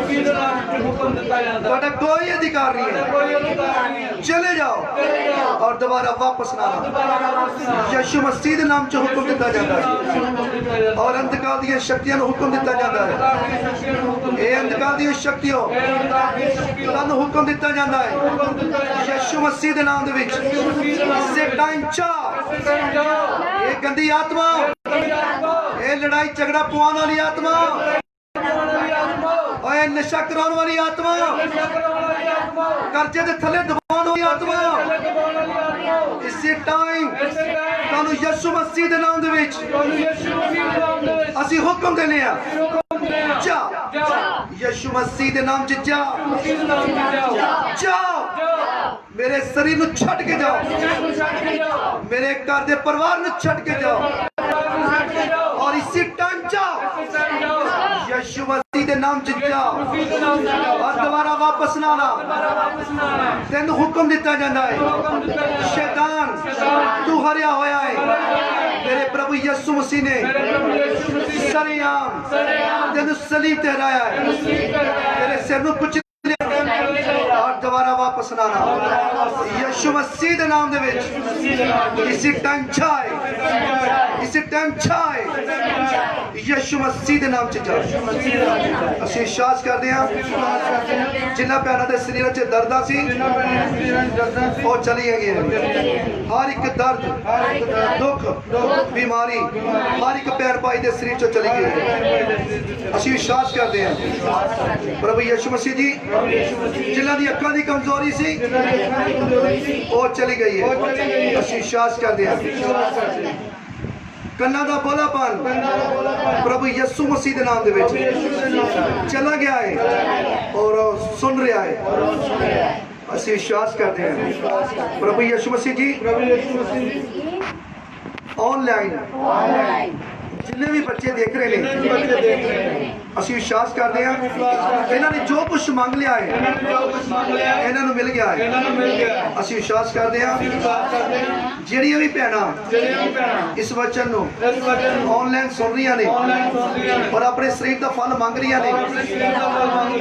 ਤੁਹਾਡਾ कोई अधिकार नहीं है चले जाओ और दोबारा वापस ना आओ यीशु मसीह के नाम च हुक्म दिता जाता है और अंधकार दी शक्तियां नु हुक्म दिता जाता है ਇਹ ਅੰਧਕਾਰ ਦੀ ਸ਼ਕਤੀਓ ਤੁਹਾਨੂੰ ਹੁਕਮ ਦਿੱਤਾ ਜਾਂਦਾ ਹੈ ਯਿਸੂ ਮਸੀਹ ਦੇ ਨਾਮ ਦੇ ਵਿੱਚ ਸੈਟਾਨ ਚਾ ਇਹ ਗੰਦੀ ਆਤਮਾ ਇਹ ਲੜਾਈ ਝਗੜਾ ਪਵਾਉਣ ਵਾਲੀ ਆਤਮਾ ਓਏ ਨਸ਼ਾ ਕਰਾਉਣ ਵਾਲੀ ਆਤਮਾ ਕਰਜ਼ੇ ਦੇ ਥੱਲੇ ਦਬਾਉਣ ਵਾਲੀ ਆਤਮਾ ਇਸੇ ਟਾਈਮ ਤੁਹਾਨੂੰ ਯਿਸੂ ਮਸੀਹ ਦੇ ਨਾਮ ਦੇ ਵਿੱਚ ਅਸੀਂ ਹੁਕਮ ਦਿੰਦੇ ਆ जा यीशु मसीह के नाम च जाओ मेरे शरीर नु छड़ के जाओ मेरे घर के परिवार नु छड़ के जाओ और इसी टाइम जाओ यीशु मसीह के नाम च जाओ और दोबारा वापस ना आना तेन हुक्म दिता जाता है शैतान तू हरिया होया है मेरे प्रभु यीशु मसीह ने सरेआम तेन सलीब ठहराया है तेरे सिर नु कुछ और दोबारा वापस ना आना यीशु मसीह के नाम दे विच इसी टाइम छाए इसी टाइम छाए यीशु मसीह के नाम च जाओ ਅਸੀਂ ਵਿਸ਼ਵਾਸ ਕਰਦੇ ਹਾਂ ਜਿਨ੍ਹਾਂ ਭੈਣਾਂ ਦੇ ਸਰੀਰਾਂ 'ਚ ਦਰਦਾਂ ਸੀ ਉਹ ਚਲੀਆਂ ਗਈਆਂ ਹਰ ਇੱਕ ਦਰਦ ਦੁੱਖ ਬਿਮਾਰੀ ਹਰ ਇੱਕ ਪੈਰ ਪਾਈ ਦੇ ਸਰੀਰ 'ਚੋਂ ਚਲੀ ਗਈ ਅਸੀਂ ਵਿਸ਼ਵਾਸ ਕਰਦੇ ਹਾਂ ਪ੍ਰਭੂ ਯਿਸੂ ਮਸੀਹ ਜੀ ਜਿਨ੍ਹਾਂ ਦੀ ਅੱਖਾਂ ਦੀ ਕਮਜ਼ੋਰੀ ਸੀ ਉਹ ਚਲੀ ਗਈ ਹੈ ਅਸੀਂ ਵਿਸ਼ਵਾਸ ਕਰਦੇ ਹਾਂ ਕੰਨਾਂ ਦਾ ਬੋਲਾਪਨ ਪ੍ਰਭੂ ਯਿਸੂ ਮਸੀਹ ਦੇ ਨਾਮ ਦੇ ਵਿੱਚ ਚਲਾ ਗਿਆ ਹੈ ਔਰ ਸੁਣ ਰਿਹਾ ਹੈ ਅਸੀਂ ਵਿਸ਼ਵਾਸ ਕਰਦੇ ਹਾਂ ਪ੍ਰਭੂ ਯਿਸੂ ਮਸੀਹ ਜੀ ਆਨਲਾਈਨ जिन्ने भी बच्चे देख रहे हैं ਅਸੀਂ ਵਿਸ਼ਵਾਸ ਕਰਦੇ ਹਾਂ ਇਹਨਾਂ ਨੇ ਜੋ ਕੁਝ ਮੰਗ ਲਿਆ ਹੈ ਇਹਨਾਂ ਨੂੰ ਮਿਲ ਗਿਆ ਹੈ ਅਸੀਂ ਵਿਸ਼ਵਾਸ ਕਰਦੇ ਹਾਂ ਜਿਹੜੀਆਂ ਵੀ ਭੈਣਾਂ ਇਸ ਵਚਨ ਨੂੰ ਆਨਲਾਈਨ ਸੁਣ ਰਹੀਆਂ ਨੇ ਔਰ ਆਪਣੇ ਸਰੀਰ ਦਾ ਫਲ ਮੰਗ ਰਹੀਆਂ ਨੇ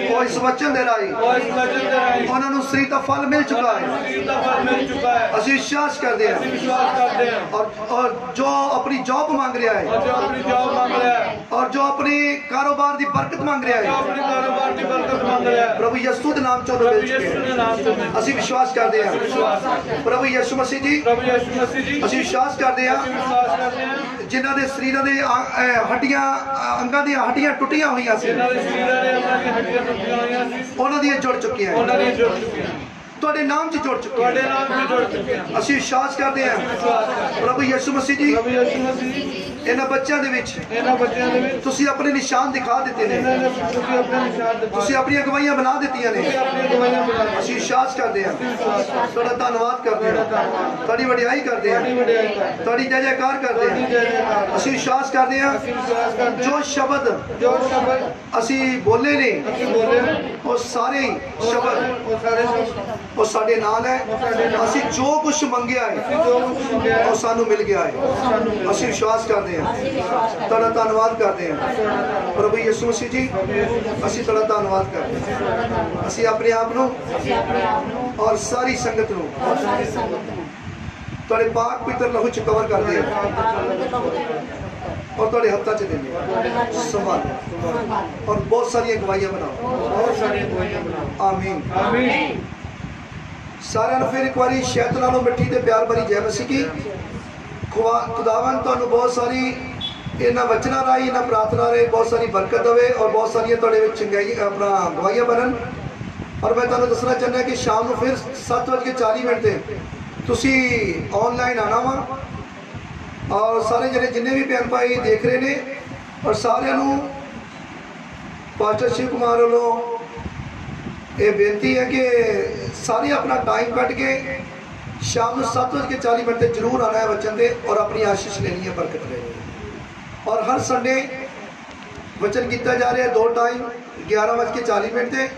ਉਹ ਇਸ ਵਚਨ ਦੇ ਰਾਹੀਂ ਉਹਨਾਂ ਨੂੰ ਸਰੀਰ ਦਾ ਫਲ ਮਿਲ ਚੁੱਕਾ ਹੈ ਅਸੀਂ ਵਿਸ਼ਵਾਸ ਕਰਦੇ ਹਾਂ और जो अपनी जॉब मांग रहा है और जो अपने कारोबार की बरकत मांग रहा है प्रभु यीशु के नाम चो मिल चुके ਅਸੀਂ ਵਿਸ਼ਵਾਸ ਕਰਦੇ ਹਾਂ ਪ੍ਰਭੂ ਯਿਸੂ ਮਸੀਹ ਜੀ ਅਸੀਂ ਵਿਸ਼ਵਾਸ ਕਰਦੇ ਹਾਂ ਜਿਨ੍ਹਾਂ ਦੇ ਸਰੀਰਾਂ ਦੇ ਹੱਡੀਆਂ ਅੰਗਾਂ ਦੀਆਂ ਹੱਡੀਆਂ ਟੁੱਟੀਆਂ ਹੋਈਆਂ ਸੀ ਉਹਨਾਂ ਦੀਆਂ ਜੁੜ ਚੁੱਕੀਆਂ ਤੁਹਾਡੇ ਨਾਮ 'ਚ ਜੁੜ ਚੁੱਕੇ ਤੁਹਾਡੇ ਹਾਂ। ਨਾਮ 'ਚ ਜੁੜ ਚੁੱਕੇ ਹਾਂ। ਅਸੀਂ ਵਿਸ਼ਵਾਸ ਕਰਦੇ ਹਾਂ ਪ੍ਰਭੂ ਯਿਸੂ ਮਸੀਹ ਜੀ ਪ੍ਰਭੂ ਯਿਸੂ ਮਸੀਹ ਇਹਨਾਂ ਬੱਚਿਆਂ ਦੇ ਵਿੱਚ ਇਹਨਾਂ ਬੱਚਿਆਂ ਦੇ ਵਿੱਚ ਤੁਸੀਂ ਆਪਣੇ ਨਿਸ਼ਾਨ ਦਿਖਾ ਦਿੱਤੇ ਨੇ, ਇਹਨਾਂ ਨੇ ਤੁਸੀਂ ਆਪਣੇ ਨਿਸ਼ਾਨ ਦਿੱਤੇ, ਤੁਸੀਂ ਆਪਣੀਆਂ ਗਵਾਹੀਆਂ ਬਣਾ ਦਿੱਤੀਆਂ ਨੇ। ਤੁਸੀਂ ਆਪਣੀਆਂ ਗਵਾਹੀਆਂ ਬਣਾ ਦਿੱਤੀਆਂ। ਅਸੀਂ ਵਿਸ਼ਵਾਸ ਕਰਦੇ ਹਾਂ, ਤੁਹਾਡਾ ਧੰਨਵਾਦ ਕਰਦੇ ਹਾਂ, ਤੁਹਾਡੀ ਵਡਿਆਈ ਕਰਦੇ ਹਾਂ, ਤੁਹਾਡੀ ਵਡਿਆਈ ਕਰਦੇ, ਤੁਹਾਡੀ ਜੈ ਜੈਕਾਰ ਕਰਦੇ ਤੁਹਾਡੀ ਹਾਂ। ਜੈ ਜੈਕਾਰ। ਅਸੀਂ ਵਿਸ਼ਵਾਸ ਕਰਦੇ ਹਾਂ ਅਸੀਂ ਵਿਸ਼ਵਾਸ ਕਰਦੇ ਜੋ ਸ਼ਬਦ ਜੋ ਸ਼ਬਦ ਅਸੀਂ ਬੋਲੇ ਨੇ ਅਸੀਂ ਬੋਲੇ ਨੇ, ਉਹ ਸਾਰੇ ਹੀ ਸ਼ਬਦ ਉਹ ਸਾਰੇ ਸ਼ਬਦ ਉਹ ਸਾਡੇ ਨਾਲ ਹੈ। ਅਸੀਂ ਜੋ ਕੁਝ ਮੰਗਿਆ ਹੈ ਅਸੀਂ ਜੋ ਕੁਝ ਮੰਗਿਆ ਹੈ, ਉਹ ਸਾਨੂੰ ਮਿਲ ਗਿਆ ਹੈ। ਅਸੀਂ ਵਿਸ਼ਵਾਸ ਕਰਦੇ ਹਾਂ, ਤੁਹਾਡਾ ਧੰਨਵਾਦ ਕਰਦੇ ਹਾਂ ਪ੍ਰਭੂ ਯਿਸੂ ਮਸੀਹ ਜੀ। ਅਸੀਂ ਤੁਹਾਡਾ ਧੰਨਵਾਦ ਕਰਦੇ ਹਾਂ। ਅਸੀਂ ਆਪਣੇ ਆਪ ਨੂੰ ਔਰ ਸਾਰੀ ਸੰਗਤ ਨੂੰ ਤੁਹਾਡੇ ਪਾਕ ਪਵਿੱਤਰ ਲਹੂ ਚ ਕਵਰ ਕਰਦੇ ਹਾਂ ਔਰ ਤੁਹਾਡੇ ਹੱਥਾਂ 'ਚ ਦਿੰਦੇ ਹਾਂ। ਸੰਭਾਲੋ ਔਰ ਬਹੁਤ ਸਾਰੀਆਂ ਗਵਾਹੀਆਂ ਬਣਾਓ। ਬਹੁਤ ਸਾਰੀਆਂ ਗਵਾਹੀਆਂ ਬਣਾਓ। ਆਮੀਨ। ਆਮੀਨ। ਸਾਰਿਆਂ ਨੂੰ ਫਿਰ ਇੱਕ ਵਾਰੀ ਸ਼ੈਤਾਨ ਨਾਲੋਂ ਮਿੱਠੀ ਤੇ ਪਿਆਰ ਭਰੀ ਜੈ ਮਸੀਹ ਕੀ। ਖੁਦਾਵੰਦ ਤੁਹਾਨੂੰ ਬਹੁਤ ਸਾਰੀ ਇਹਨਾਂ ਵਚਨਾਂ ਰਾਹੀਂ, ਇਹਨਾਂ ਪ੍ਰਾਰਥਨਾ ਰਾਹੀਂ ਬਹੁਤ ਸਾਰੀ ਬਰਕਤ ਦੇਵੇ ਔਰ ਬਹੁਤ ਸਾਰੀਆਂ ਤੁਹਾਡੇ ਵਿੱਚ ਚੰਗਾਈ ਆਪਣਾ ਗਵਾਹੀਆਂ ਬਣਨ। ਔਰ ਮੈਂ ਤੁਹਾਨੂੰ ਦੱਸਣਾ ਚਾਹੁੰਦਾ ਕਿ ਸ਼ਾਮ ਨੂੰ ਫਿਰ 7:40 ਤੇ ਤੁਸੀਂ ਆਨਲਾਈਨ ਆਣਾ ਵਾ ਔਰ ਸਾਰੇ ਜਿਹੜੇ ਜਿੰਨੇ ਵੀ ਭੈਣ ਭਾਈ ਦੇਖ ਰਹੇ ਨੇ ਔਰ ਸਾਰਿਆਂ ਨੂੰ ਪਾਸਟਰ ਸ਼ਿਵ ਕੁਮਾਰ ਵੱਲੋਂ ਇਹ ਬੇਨਤੀ ਹੈ ਕਿ ਸਾਰੇ ਆਪਣਾ ਟਾਈਮ ਕੱਢ ਕੇ ਸ਼ਾਮ ਨੂੰ 7:40 ਤੇ ਜ਼ਰੂਰ ਆਣਾ ਹੈ ਵਚਨ ਦੇ ਔਰ ਆਪਣੀ ਆਸ਼ੀਸ਼ ਲੈਣੀ ਹੈ, ਬਰਕਤ ਲੈਣੀ ਹੈ। ਔਰ ਹਰ ਸੰਡੇ ਵਚਨ ਕੀਤਾ ਜਾ ਰਿਹਾ 2 ਟਾਈਮ 11:40 ਤੇ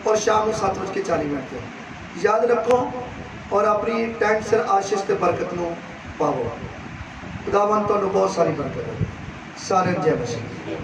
ਔਰ ਸ਼ਾਮ ਨੂੰ 7:40 ਤੇ। ਯਾਦ ਰੱਖੋ ਔਰ ਆਪਣੀ ਟਾਈਮ ਸਿਰ ਆਸ਼ੀਸ਼ ਤੇ ਬਰਕਤ ਨੂੰ ਪਾਵੋ। ਖੁਦਾਵੰਦ ਤੁਹਾਨੂੰ ਬਹੁਤ ਸਾਰੀ ਬਰਕਤ ਦੇਵੇ। ਸਾਰਿਆਂ ਨੂੰ ਜੈ ਮਸੀਹ।